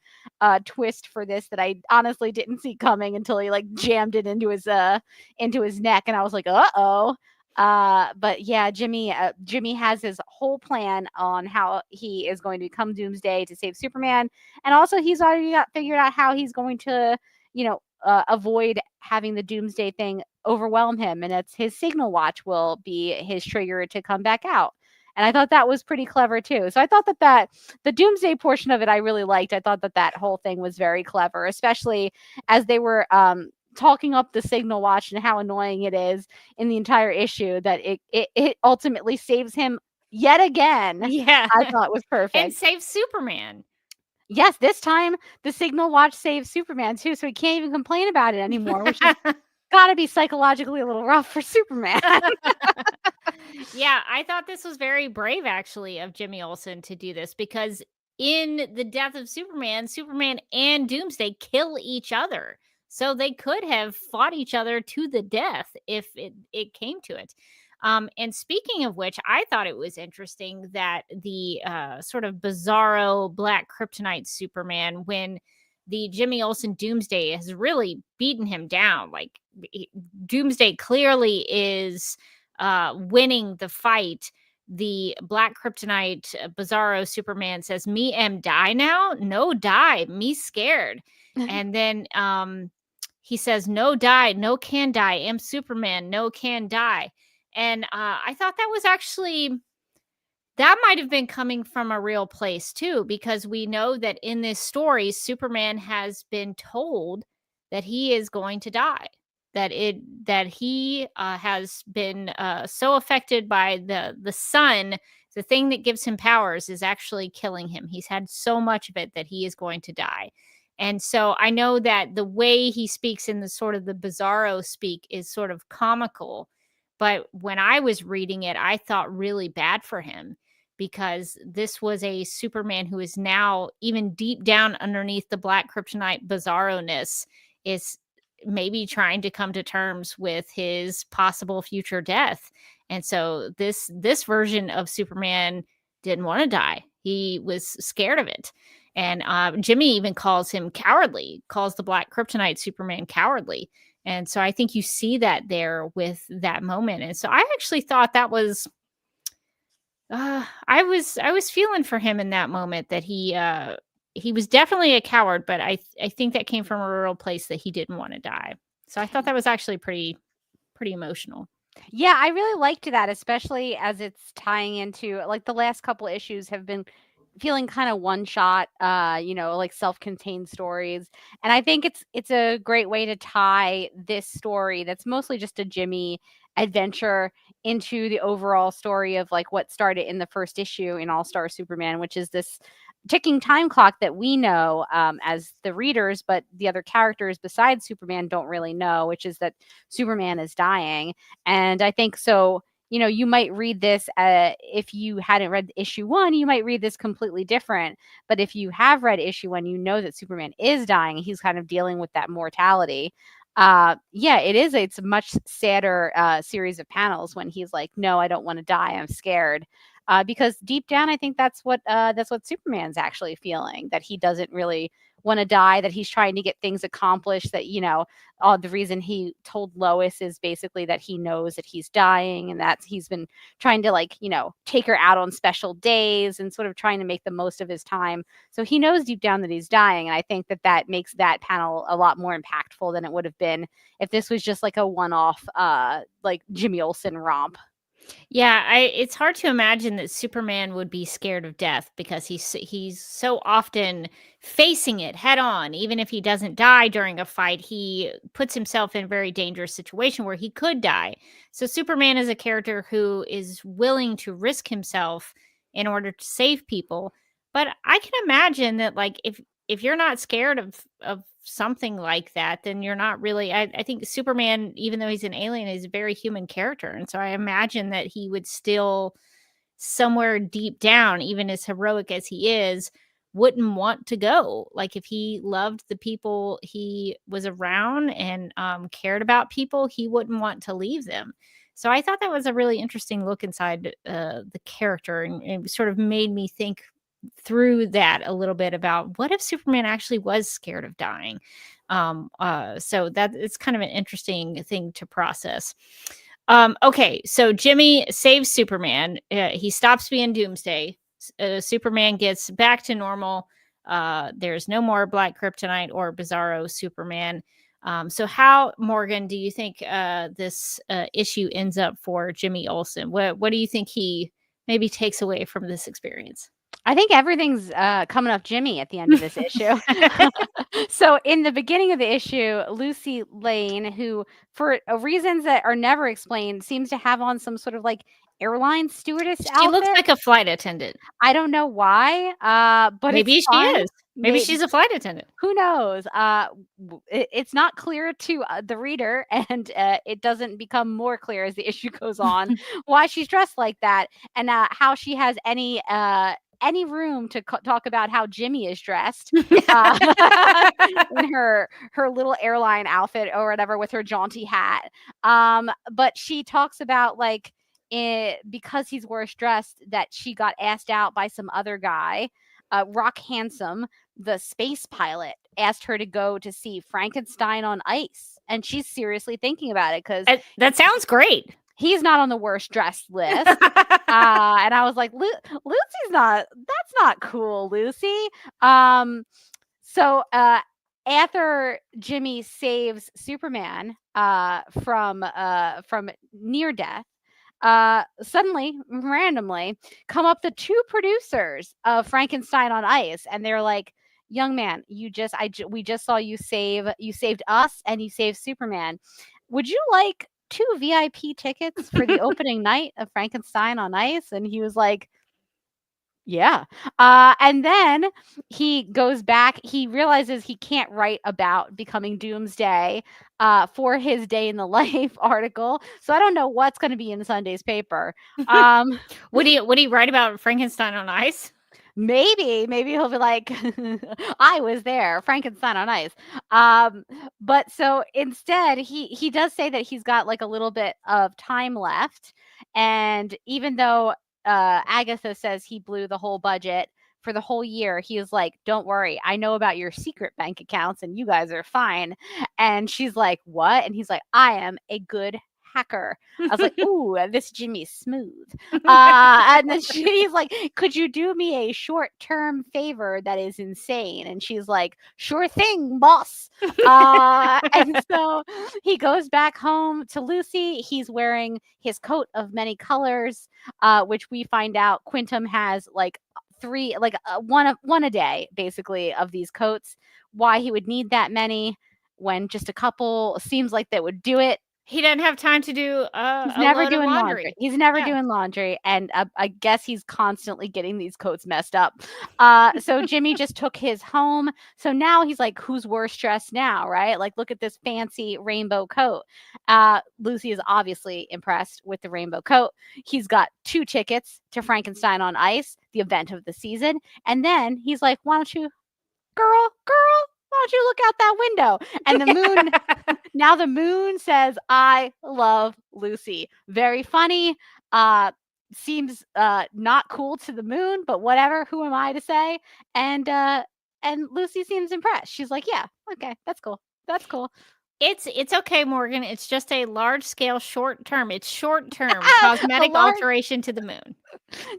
S2: twist for this that I honestly didn't see coming until he like jammed it into his neck, and I was like, uh-oh. But yeah, Jimmy has his whole plan on how he is going to become Doomsday to save Superman, and also he's already figured out how he's going to, avoid having the Doomsday thing overwhelm him, and that's his signal watch will be his trigger to come back out. And I thought that was pretty clever too. So I thought that the Doomsday portion of it I really liked. I thought that whole thing was very clever, especially as they were talking up the signal watch and how annoying it is in the entire issue that it ultimately saves him yet again.
S1: Yeah,
S2: I thought was perfect.
S1: And saves Superman.
S2: Yes, this time the signal watch saves Superman too, so he can't even complain about it anymore, which is got to be psychologically a little rough for Superman.
S1: Yeah, I thought this was very brave actually of Jimmy Olsen to do this, because in the death of Superman and Doomsday kill each other. So they could have fought each other to the death if it came to it. And speaking of which, I thought it was interesting that the sort of bizarro black kryptonite Superman, when the Jimmy Olsen Doomsday has really beaten him down, like Doomsday clearly is winning the fight. The black kryptonite bizarro Superman says, "Me am die now? No die. Me scared." And then he says, "No die, no can die. Am Superman, no can die." And I thought that was actually that might have been coming from a real place too, because we know that in this story, Superman has been told that he is going to die. That he has been so affected by the sun, the thing that gives him powers is actually killing him. He's had so much of it that he is going to die. And so I know that the way he speaks in the sort of the bizarro speak is sort of comical. But when I was reading it, I thought really bad for him because this was a Superman who is now, even deep down underneath the black kryptonite bizarro-ness, is maybe trying to come to terms with his possible future death. And so this version of Superman didn't want to die. He was scared of it. And Jimmy even calls him cowardly, calls the black kryptonite Superman cowardly. And so I think you see that there with that moment. And so I actually thought that was I was feeling for him in that moment that he was definitely a coward, but I think that came from a real place that he didn't want to die. So I thought that was actually pretty emotional.
S2: Yeah, I really liked that, especially as it's tying into like the last couple issues have been feeling kind of one shot, like self-contained stories. And I think it's a great way to tie this story that's mostly just a Jimmy adventure into the overall story of like what started in the first issue in All-Star Superman, which is this ticking time clock that we know as the readers, but the other characters besides Superman don't really know, which is that Superman is dying. And I think so, you might read this if you hadn't read issue 1, you might read this completely different. But if you have read issue 1, you know that Superman is dying. He's kind of dealing with that mortality. It's a much sadder series of panels when he's like, no, I don't want to die, I'm scared. Because deep down, I think that's what Superman's actually feeling, that he doesn't really want to die, that he's trying to get things accomplished, that, the reason he told Lois is basically that he knows that he's dying, and that he's been trying to take her out on special days and sort of trying to make the most of his time. So he knows deep down that he's dying. And I think that makes that panel a lot more impactful than it would have been if this was just like a one-off, like Jimmy Olsen romp.
S1: Yeah, it's hard to imagine that Superman would be scared of death because he's so often facing it head on. Even if he doesn't die during a fight, he puts himself in a very dangerous situation where he could die. So Superman is a character who is willing to risk himself in order to save people. But I can imagine that like if you're not scared of something like that, then you're not really. I think Superman, even though he's an alien, is a very human character. And so I imagine that he would still, somewhere deep down, even as heroic as he is, wouldn't want to go. Like if he loved the people he was around and cared about people, he wouldn't want to leave them. So I thought that was a really interesting look inside the character, and it sort of made me think through that a little bit about what if Superman actually was scared of dying. So that it's kind of an interesting thing to process. Okay, so Jimmy saves Superman. He stops being Doomsday. Superman gets back to normal. There's no more black kryptonite or bizarro Superman. So how, Morgan, do you think this issue ends up for Jimmy Olsen? What do you think he maybe takes away from this experience?
S2: I think everything's coming up Jimmy at the end of this issue. So in the beginning of the issue, Lucy Lane, who for reasons that are never explained, seems to have on some sort of like airline stewardess outfit.
S1: She looks like a flight attendant.
S2: I don't know why, but
S1: maybe
S2: it's
S1: she
S2: fun.
S1: is. Maybe she's a flight attendant.
S2: Who knows? It's not clear to the reader, and it doesn't become more clear as the issue goes on why she's dressed like that, and how she has any room to talk about how Jimmy is dressed in her little airline outfit or whatever with her jaunty hat. But she talks about like because he's worse dressed that she got asked out by some other guy. Rock Handsome, the space pilot, asked her to go to see Frankenstein on ice, and she's seriously thinking about it because
S1: that sounds great.
S2: He's not on the worst dressed list. And I was like, Lucy's not, that's not cool, Lucy. So after Jimmy saves Superman from near death, suddenly, randomly, come up the two producers of Frankenstein on Ice, and they're like, "Young man, we just saw you saved us and you saved Superman. Would you like 2 VIP tickets for the opening night of Frankenstein on Ice?" And he was like, yeah. And then he goes back. He realizes he can't write about becoming Doomsday for his day in the life article. So I don't know what's going to be in Sunday's paper.
S1: Would he write about Frankenstein on Ice?
S2: Maybe he'll be like, I was there, Frankenstein on Ice. But so instead, he does say that he's got like a little bit of time left, and even though Agatha says he blew the whole budget for the whole year, he was like, "Don't worry, I know about your secret bank accounts, and you guys are fine." And she's like, "What?" And he's like, "I am a good hacker." I was like, "Ooh, this Jimmy's smooth." And then he's like, "Could you do me a short-term favor that is insane?" And she's like, "Sure thing, boss." And so he goes back home to Lucy. He's wearing his coat of many colors, which we find out Quintum has like three, like one a day, basically, of these coats. Why he would need that many when just a couple seems like that would do it.
S1: He doesn't have time to do
S2: He's never
S1: load of
S2: doing
S1: laundry.
S2: laundry. He's never doing laundry, and I guess he's constantly getting these coats messed up. So Jimmy just took his home. So now he's like, who's worse dressed now, right? Like, look at this fancy rainbow coat. Lucy is obviously impressed with the rainbow coat. He's got 2 tickets to Frankenstein on Ice, the event of the season. And then he's like, why don't you, girl, why don't you look out that window? And the moon, now the moon says, I love Lucy. Very funny. Seems not cool to the moon, but whatever. Who am I to say? And Lucy seems impressed. She's like, yeah, okay, that's cool. That's cool.
S1: It's okay, Morgan. It's just a large scale short term. It's short term cosmetic alteration to the moon.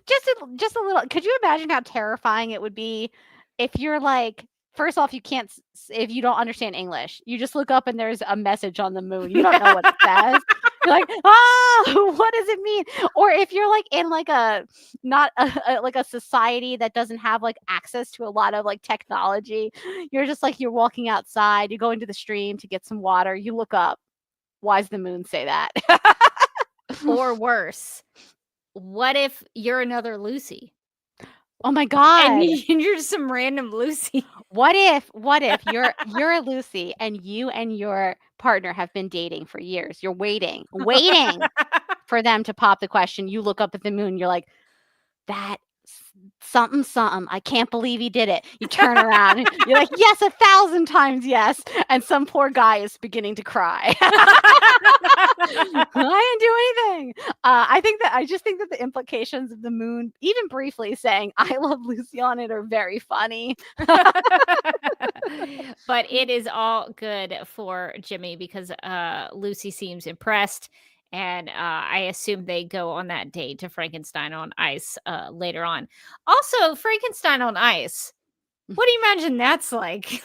S2: Just a little. Could you imagine how terrifying it would be if you're like, first off, if you don't understand English, you just look up and there's a message on the moon. You don't know what it says. You're like, what does it mean? Or if you're like in like like a society that doesn't have like access to a lot of like technology, you're just like, you're walking outside, you go into the stream to get some water, you look up, why does the moon say that?
S1: Or worse, what if you're another Lucy?
S2: Oh my God.
S1: And you're just some random Lucy.
S2: What if you're a Lucy and you and your partner have been dating for years? You're waiting for them to pop the question. You look up at the moon, you're like, that something. I can't believe he did it. You turn around and you're like, yes, 1,000 times yes. And some poor guy is beginning to cry. I didn't do anything. I just think that the implications of the moon, even briefly saying I love Lucy on it, are very funny.
S1: But it is all good for Jimmy because Lucy seems impressed. And I assume they go on that date to Frankenstein on Ice later on. Also, Frankenstein on Ice. What do you imagine that's like?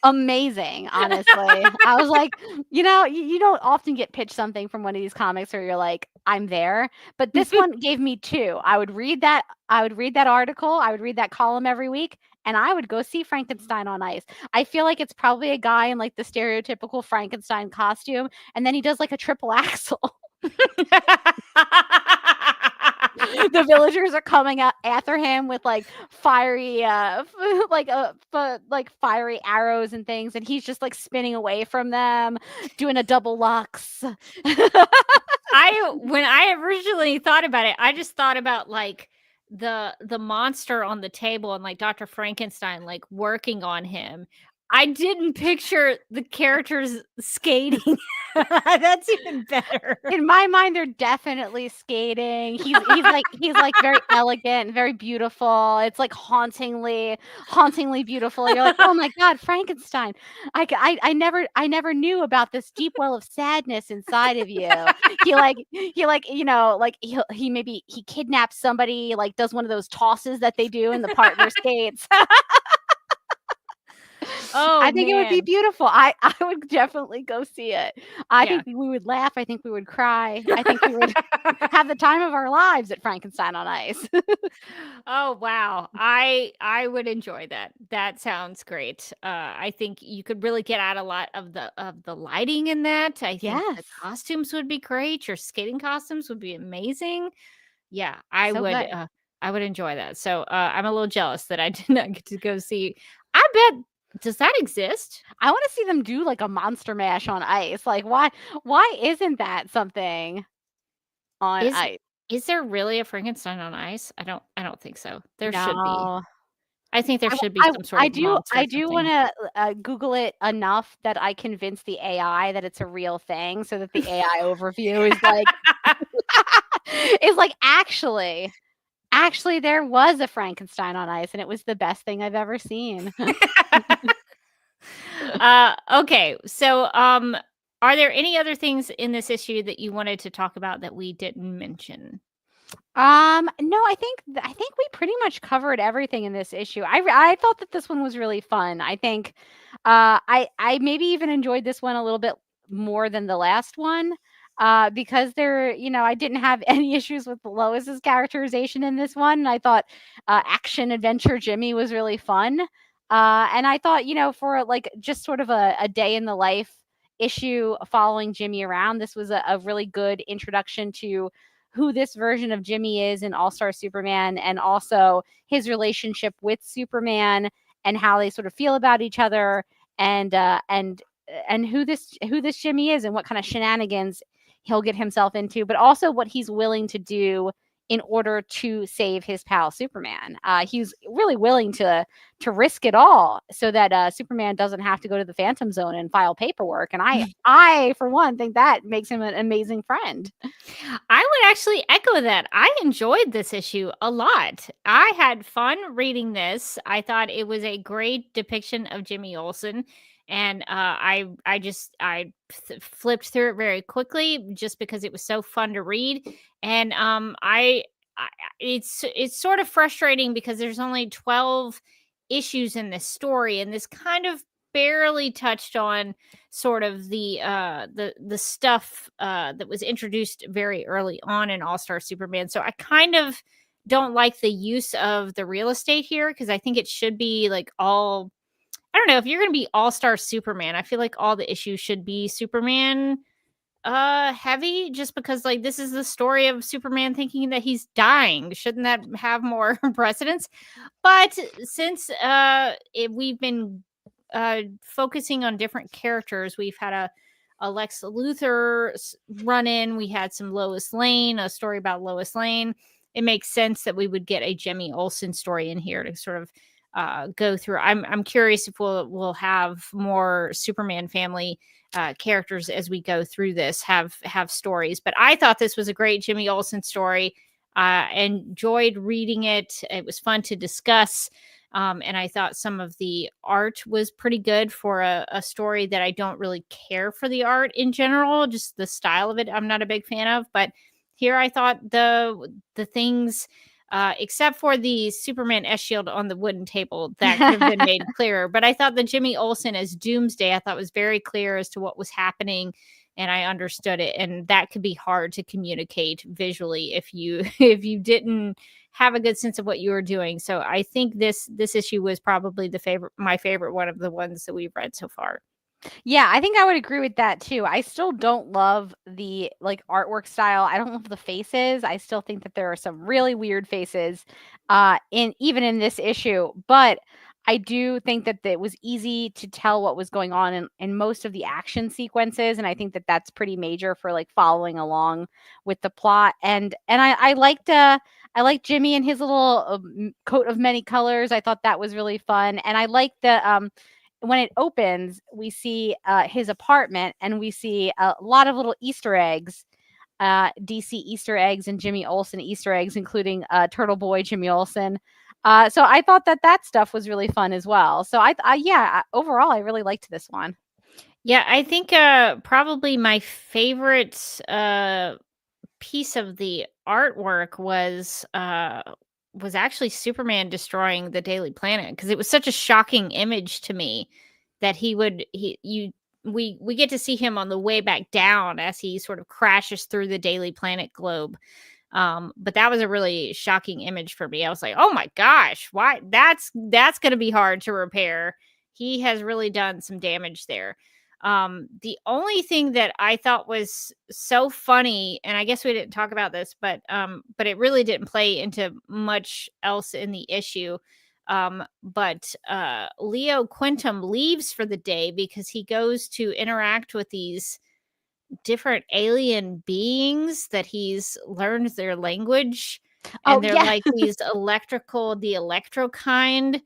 S2: Amazing, honestly. I was like, you don't often get pitched something from one of these comics where you're like, I'm there. But this one gave me 2. I would read that article, I would read that column every week, and I would go see Frankenstein on Ice. I feel like it's probably a guy in like the stereotypical Frankenstein costume, and then he does like a triple axel. The villagers are coming out after him with like fiery fiery arrows and things, and he's just like spinning away from them, doing a double lux.
S1: When I originally thought about it, I just thought about like the monster on the table and like Dr. Frankenstein like working on him. I didn't picture the characters skating. That's even better.
S2: In my mind, they're definitely skating. He's like very elegant, very beautiful. It's like hauntingly beautiful. You're like, oh my God, Frankenstein! I never knew about this deep well of sadness inside of you. He kidnaps somebody, like does one of those tosses that they do in the partner skates.
S1: Oh,
S2: I think it would be
S1: man.
S2: beautiful. I would definitely go see it. I
S1: Yeah.
S2: think we would laugh. I think we would cry. I think we would have the time of our lives at Frankenstein on Ice.
S1: Oh, wow. I would enjoy that. That sounds great. I think you could really get out a lot of the lighting in that. I think the
S2: Yes.
S1: costumes would be great. Your skating costumes would be amazing. Yeah,
S2: So good.
S1: I would enjoy that. So, I'm a little jealous that I did not get to go see. I bet does that exist?
S2: I want to see them do like a monster mash on ice. Like why isn't that something on
S1: Is
S2: ice?
S1: is there really a Frankenstein on ice? I don't think so. There should be.
S2: No.
S1: I think there
S2: I, w-
S1: should be some sort
S2: I
S1: of
S2: do
S1: monster
S2: I
S1: or
S2: do
S1: something.
S2: want to Google it enough that I convince the AI that it's a real thing, so that the AI overview is like is like actually there was a Frankenstein on ice and it was the best thing I've ever seen.
S1: Okay. So, are there any other things in this issue that you wanted to talk about that we didn't mention?
S2: No, I think we pretty much covered everything in this issue. I thought that this one was really fun. I think I maybe even enjoyed this one a little bit more than the last one. Because I didn't have any issues with Lois's characterization in this one. I thought action adventure Jimmy was really fun. And I thought, for like just sort of a day in the life issue following Jimmy around, this was a really good introduction to who this version of Jimmy is in All-Star Superman, and also his relationship with Superman and how they sort of feel about each other, and who this Jimmy is and what kind of shenanigans he'll get himself into, but also what he's willing to do in order to save his pal Superman. He's really willing to risk it all so that Superman doesn't have to go to the Phantom Zone and file paperwork. And I for one think that makes him an amazing friend.
S1: I would actually echo that. I enjoyed this issue a lot. I had fun reading this. I thought it was a great depiction of Jimmy Olsen, and I flipped through it very quickly just because it was so fun to read. And it's sort of frustrating because there's only 12 issues in this story, and this kind of barely touched on sort of the stuff that was introduced very early on in All-Star Superman. So I kind of don't like the use of the real estate here, because I think it should be like all, I don't know, if you're going to be All-Star Superman, I feel like all the issues should be Superman heavy, just because like this is the story of Superman thinking that he's dying. Shouldn't that have more precedence? But since we've been focusing on different characters, we've had a Lex Luthor run in, we had some Lois Lane, a story about Lois Lane. It makes sense that we would get a Jimmy Olsen story in here to sort of go through. I'm curious if we'll have more Superman family characters as we go through this, have stories. But I thought this was a great Jimmy Olsen story. Enjoyed reading it. It was fun to discuss. And I thought some of the art was pretty good for a story that I don't really care for the art in general. Just the style of it, I'm not a big fan of. But here I thought the things, except for the Superman S shield on the wooden table, that could have been made clearer. But I thought the Jimmy Olsen as Doomsday, I thought was very clear as to what was happening, and I understood it. And that could be hard to communicate visually if you didn't have a good sense of what you were doing. So I think this issue was probably my favorite one of the ones that we've read so far.
S2: Yeah, I think I would agree with that too. I still don't love the like artwork style. I don't love the faces. I still think that there are some really weird faces even in this issue, but I do think that it was easy to tell what was going on in most of the action sequences, and I think that that's pretty major for like following along with the plot. And I liked Jimmy and his little coat of many colors. I thought that was really fun, and I like the when it opens, we see his apartment, and we see a lot of little Easter eggs, DC Easter eggs and Jimmy Olsen Easter eggs, including Turtle Boy Jimmy Olsen. So I thought that stuff was really fun as well. So overall, I really liked this one.
S1: Yeah, I think probably my favorite piece of the artwork was was actually Superman destroying the Daily Planet, because it was such a shocking image to me that we get to see him on the way back down as he sort of crashes through the Daily Planet globe. But that was a really shocking image for me. I was like, oh my gosh, why? That's going to be hard to repair. He has really done some damage there. The only thing that I thought was so funny, and I guess we didn't talk about this, but it really didn't play into much else in the issue. But Leo Quintum leaves for the day because he goes to interact with these different alien beings that he's learned their language, and they're like these the electro kind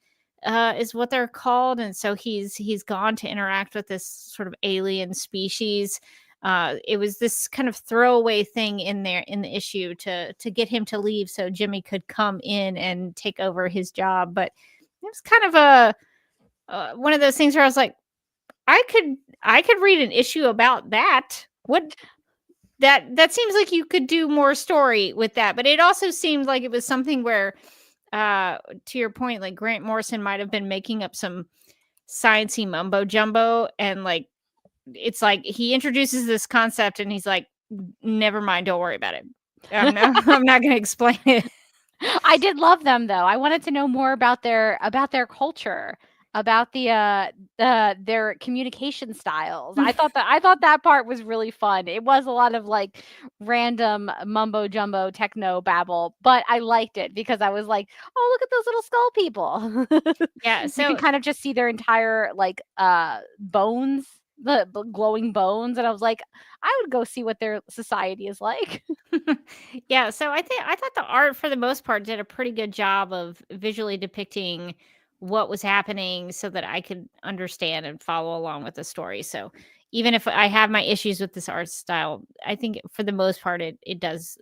S1: is what they're called. And so he's gone to interact with this sort of alien species. It was this kind of throwaway thing in there in the issue to get him to leave so Jimmy could come in and take over his job. But it was kind of a one of those things where I was like, I could read an issue about that. What that seems like you could do more story with that. But it also seemed like it was something where, to your point, like Grant Morrison might have been making up some sciencey mumbo jumbo, and like it's like he introduces this concept and he's like, never mind, don't worry about it. I'm not going to explain it.
S2: I did love them though. I wanted to know more about their culture, about their communication styles. I thought that part was really fun. It was a lot of like random mumbo jumbo techno babble, but I liked it because I was like, oh, look at those little skull people.
S1: Yeah, so
S2: you can kind of just see their entire like bones, the glowing bones, and I was like, I would go see what their society is like.
S1: Yeah, so I thought the art for the most part did a pretty good job of visually depicting what was happening so that I could understand and follow along with the story. So even if I have my issues with this art style, I think for the most part it does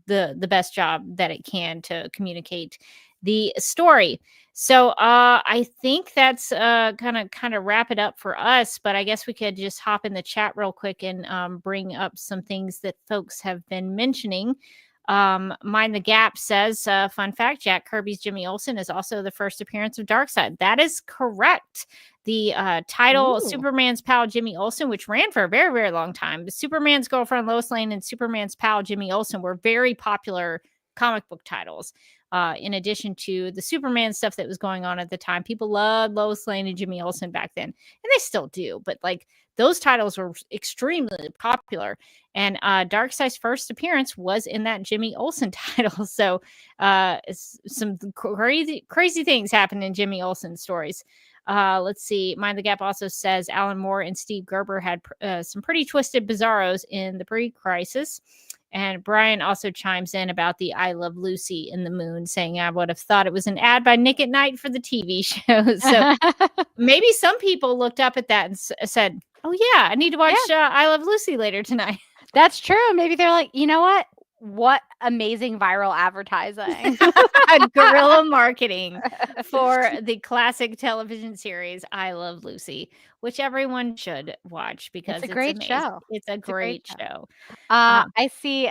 S1: the best job that it can to communicate the story. So I think that's kind of wrap it up for us. But I guess we could just hop in the chat real quick and bring up some things that folks have been mentioning. Mind the Gap says, fun fact, Jack Kirby's Jimmy Olsen is also the first appearance of Darkseid. That is correct. The title Superman's pal Jimmy Olsen, which ran for a very, very long time. Superman's girlfriend Lois Lane and Superman's pal Jimmy Olsen were very popular comic book titles. In addition to the Superman stuff that was going on at the time, people loved Lois Lane and Jimmy Olsen back then, and they still do. But like those titles were extremely popular, and Darkseid's first appearance was in that Jimmy Olsen title. So some crazy things happen in Jimmy Olsen stories. Let's see. Mind the Gap also says Alan Moore and Steve Gerber had some pretty twisted bizarros in the pre-crisis. And Brian also chimes in about the I Love Lucy in the Moon, saying I would have thought it was an ad by Nick at Night for the TV show. So maybe some people looked up at that and said, oh, yeah, I need to watch I Love Lucy later tonight.
S2: That's true. Maybe they're like, you know what? What amazing viral advertising.
S1: Guerrilla marketing for the classic television series I Love Lucy, which everyone should watch because
S2: it's a great show.
S1: It's a great show.
S2: I see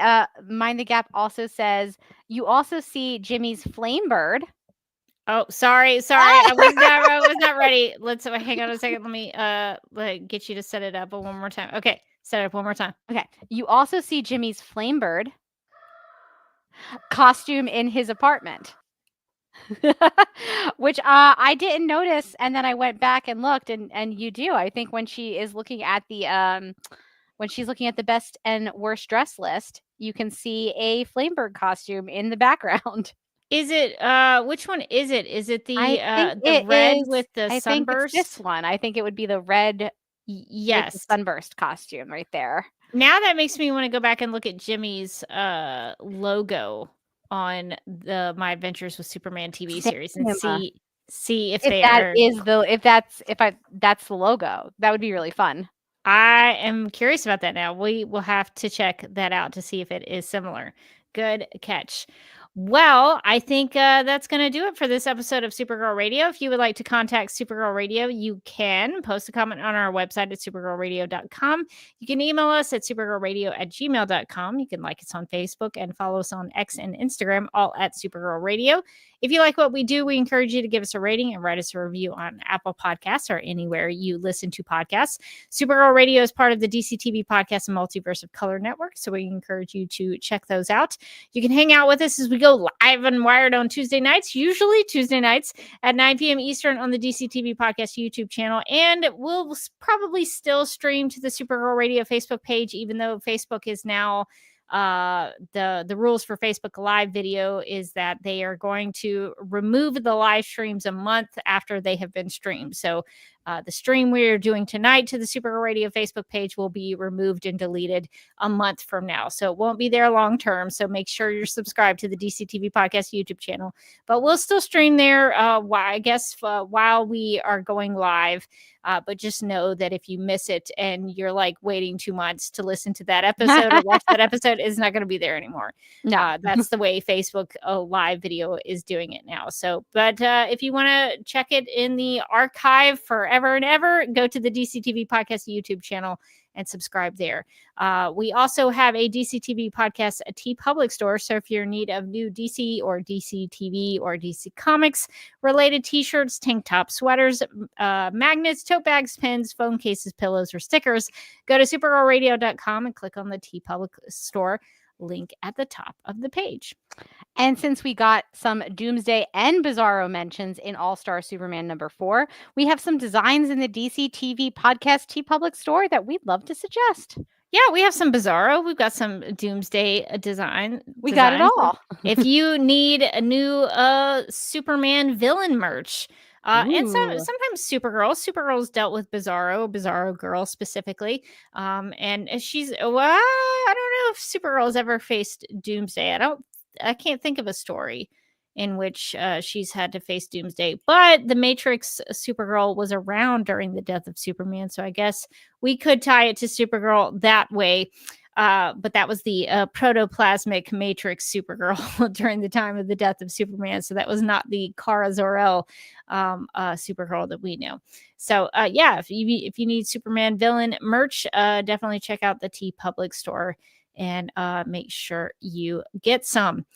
S2: Mind the Gap also says you also see Jimmy's flame bird.
S1: Oh, sorry. I was not ready. Let's hang on a second. Let me get you to set it up one more time. Okay, set it up one more time.
S2: Okay. You also see Jimmy's flame bird costume in his apartment. Which I didn't notice, and then I went back and looked, and you do. I think when she is looking at the when she's looking at the best and worst dress list, you can see a Flamebird costume in the background.
S1: Is it which one is it? Is it the red with the sunburst?
S2: I think it's this one. I think it would be the red
S1: yes,
S2: with the sunburst costume right there.
S1: Now that makes me want to go back and look at Jimmy's logo on the My Adventures with Superman TV series and see if that's the logo. That would be really fun. I am curious about that now. We will have to check that out to see if it is similar. Good catch. Well, I think that's going to do it for this episode of Supergirl Radio. If you would like to contact Supergirl Radio, you can post a comment on our website at supergirlradio.com. You can email us at supergirlradio@gmail.com. You can like us on Facebook and follow us on X and Instagram, all at Supergirl Radio. If you like what we do, we encourage you to give us a rating and write us a review on Apple Podcasts or anywhere you listen to podcasts. Supergirl Radio is part of the DCTV Podcast and Multiverse of Color Network, so we encourage you to check those out. You can hang out with us as we go live and Wired on Tuesday nights, usually Tuesday nights at 9 p.m. Eastern on the DCTV Podcast YouTube channel. And we'll probably still stream to the Supergirl Radio Facebook page, even though Facebook is now the rules for Facebook Live video is that they are going to remove the live streams a month after they have been streamed. So the stream we're doing tonight to the Supergirl Radio Facebook page will be removed and deleted a month from now. So it won't be there long term. So make sure you're subscribed to the DCTV Podcast YouTube channel. But we'll still stream there, while we are going live. But just know that if you miss it and you're like waiting 2 months to listen to that episode or watch that episode, it's not going to be there anymore. No, that's the way Facebook live video is doing it now. So, but if you want to check it in the archive forever and ever, go to the DCTV Podcast YouTube channel and subscribe there. We also have a DCTV Podcast, a TeePublic store. So if you're in need of new DC or DC TV or DC Comics related t-shirts, tank tops, sweaters, magnets, tote bags, pins, phone cases, pillows, or stickers, go to supergirlradio.com and click on the TeePublic store link at the top of the page.
S2: And since we got some Doomsday and Bizarro mentions in All-Star Superman #4, we have some designs in the DC TV Podcast TeePublic store that we'd love to suggest.
S1: Yeah, we have some Bizarro. We've got some Doomsday designs.
S2: Got it all.
S1: If you need a new Superman villain merch, and sometimes Supergirl's dealt with Bizarro Girl specifically. And she's, well, I don't know if Supergirl's ever faced Doomsday. I can't think of a story in which she's had to face Doomsday, but the Matrix Supergirl was around during the death of Superman. So I guess we could tie it to Supergirl that way. But that was the protoplasmic Matrix Supergirl during the time of the death of Superman. So that was not the Kara Zor-El Supergirl that we know. So if you need Superman villain merch, definitely check out the TeePublic store and make sure you get some.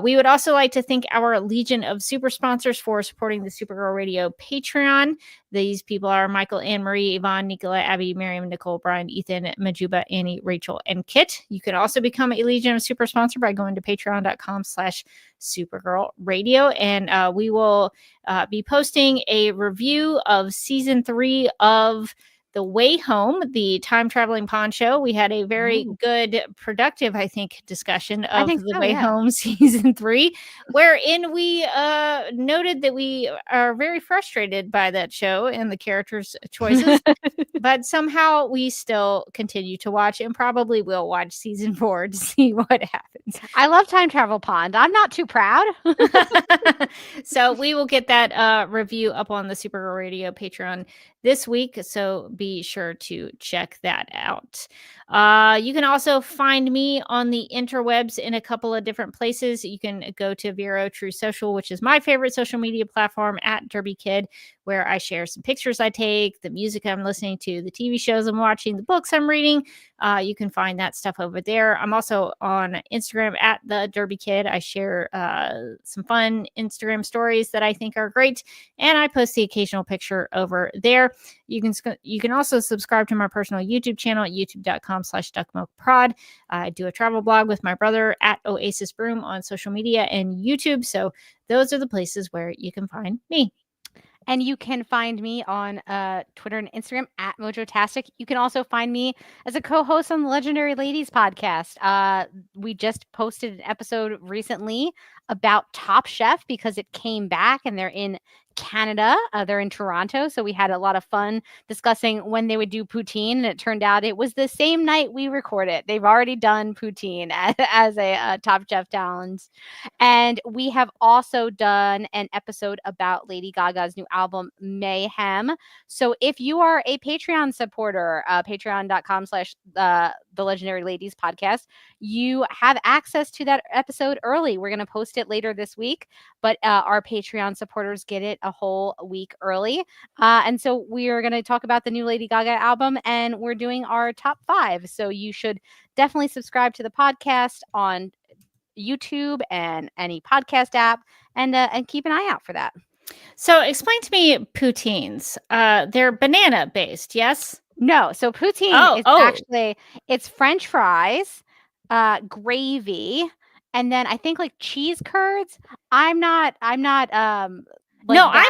S1: We would also like to thank our Legion of Super sponsors for supporting the Supergirl Radio Patreon. These people are Michael, Anne Marie, Yvonne, Nicola, Abby, Miriam, Nicole, Brian, Ethan, Majuba, Annie, Rachel, and Kit. You can also become a Legion of Super sponsor by going to patreon.com/Supergirl Radio. And we will be posting a review of season 3 of The Way Home, the time traveling pawn show. We had a very good, productive, I think, discussion of The Way Home season 3, wherein we noted that we are very frustrated by that show and the characters' choices, but somehow we still continue to watch and probably will watch season 4 to see what happens.
S2: I love Time Travel Pond. I'm not too proud.
S1: So we will get that review up on the Supergirl Radio Patreon this week, so be sure to check that out. You can also find me on the interwebs in a couple of different places. You can go to Vero True Social, which is my favorite social media platform, at Derby Kid, where I share some pictures I take, the music I'm listening to, the TV shows I'm watching, the books I'm reading. You can find that stuff over there. I'm also on Instagram at the Derby Kid. I share some fun Instagram stories that I think are great, and I post the occasional picture over there. You can also subscribe to my personal YouTube channel at youtube.com/duckmilkprod. I do a travel blog with my brother at Oasis Broom on social media and YouTube. So those are the places where you can find me.
S2: And you can find me on Twitter and Instagram at Mojotastic. You can also find me as a co-host on the Legendary Ladies podcast. We just posted an episode recently about Top Chef because it came back and they're in Canada. They're in Toronto. So we had a lot of fun discussing when they would do poutine. And it turned out it was the same night we recorded. They've already done poutine as a Top Chef challenge. And we have also done an episode about Lady Gaga's new album, Mayhem. So if you are a Patreon supporter, patreon.com/the the Legendary Ladies podcast, you have access to that episode early. We're going to post it later this week, but our Patreon supporters get it a whole week early. And so we are going to talk about the new Lady Gaga album, and we're doing our top 5. So you should definitely subscribe to the podcast on YouTube and any podcast app, and keep an eye out for that.
S1: So explain to me poutines. They're banana based, yes?
S2: No, so poutine is actually, it's French fries, gravy, and then I think like cheese curds. I'm not like
S1: no,
S2: that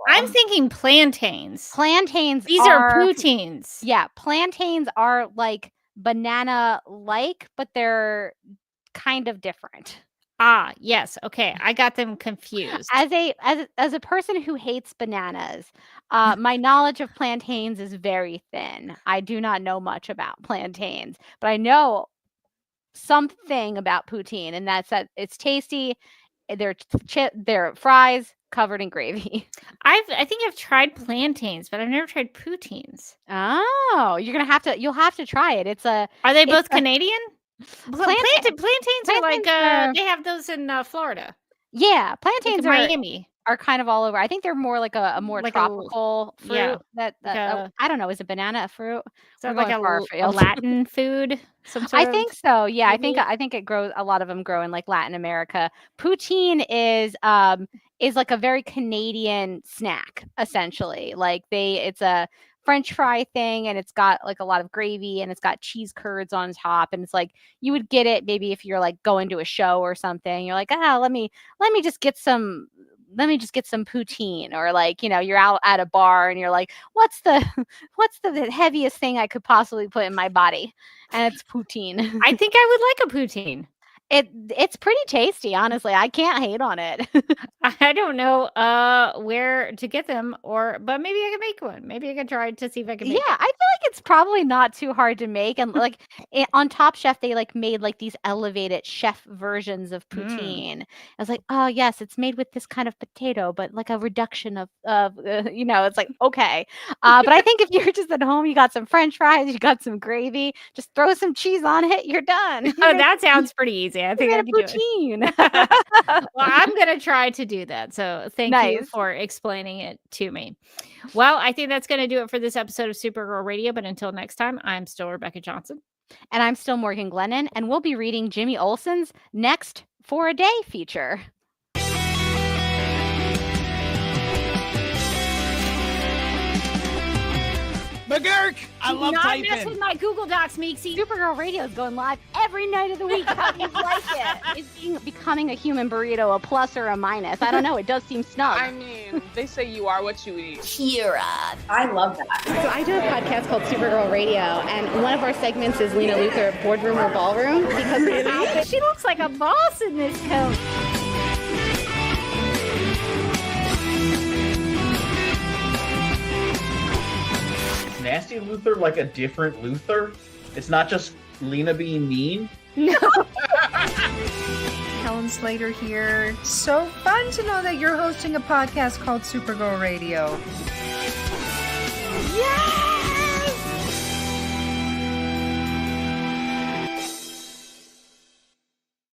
S1: I'm thinking plantains.
S2: Plantains.
S1: These are poutines.
S2: Yeah, plantains are like banana like, but they're kind of different.
S1: Ah, yes. Okay, I got them confused.
S2: As a person who hates bananas, my knowledge of plantains is very thin. I do not know much about plantains, but I know something about poutine, and that's that it's tasty. They're fries covered in gravy.
S1: I think I've tried plantains, but I've never tried poutines.
S2: Oh, you'll have to try it.
S1: Are they both Canadian? Plantains are like
S2: they
S1: have those in Florida.
S2: Yeah, plantains
S1: like Miami
S2: are kind of all over. I think they're more like a more like tropical fruit.
S1: Yeah,
S2: I don't know. Is a banana a fruit?
S1: Is that like a Latin food?
S2: I think so. Yeah, I think it grows. A lot of them grow in like Latin America. Poutine is like a very Canadian snack, essentially. Like it's a French fry thing, and it's got like a lot of gravy, and it's got cheese curds on top, and it's like you would get it maybe if you're like going to a show or something. You're like, let me just get some poutine, or like, you're out at a bar and you're like, what's the heaviest thing I could possibly put in my body? And it's poutine.
S1: I think I would like a poutine.
S2: It's pretty tasty, honestly. I can't hate on it.
S1: I don't know where to get them, but maybe I can make one. Maybe I can try to see if I can make it.
S2: I feel like it's probably not too hard to make. And like on Top Chef, they like made like these elevated chef versions of poutine. I was like, oh yes, it's made with this kind of potato, but like a reduction of it's like, okay. But I think if you're just at home, you got some French fries, you got some gravy, just throw some cheese on it, you're done.
S1: Oh, that sounds pretty easy. I think I can do it. Well, I'm going to try to do that. So thank you for explaining it to me. Well, I think that's going to do it for this episode of Supergirl Radio. But until next time, I'm still Rebecca Johnson.
S2: And I'm still Morgan Glennon. And we'll be reading Jimmy Olsen's next For a Day feature.
S8: McGurk! I love typing.
S1: Not mess with my Google Docs, Meeksy.
S2: Supergirl Radio is going live every night of the week. How do you like it? Is becoming a human burrito a plus or a minus? I don't know. It does seem snug.
S4: I mean, they say you are what you eat.
S5: Kira. I love that.
S6: So I do a podcast called Supergirl Radio, and one of our segments is Lena Luthor, Boardroom or Ballroom, because
S1: she looks like a boss in this coat.
S3: Nasty Luthor like a different Luthor? It's not just Lena being mean?
S1: No.
S7: Helen Slater here. So fun to know that you're hosting a podcast called Supergirl Radio.
S1: Yeah!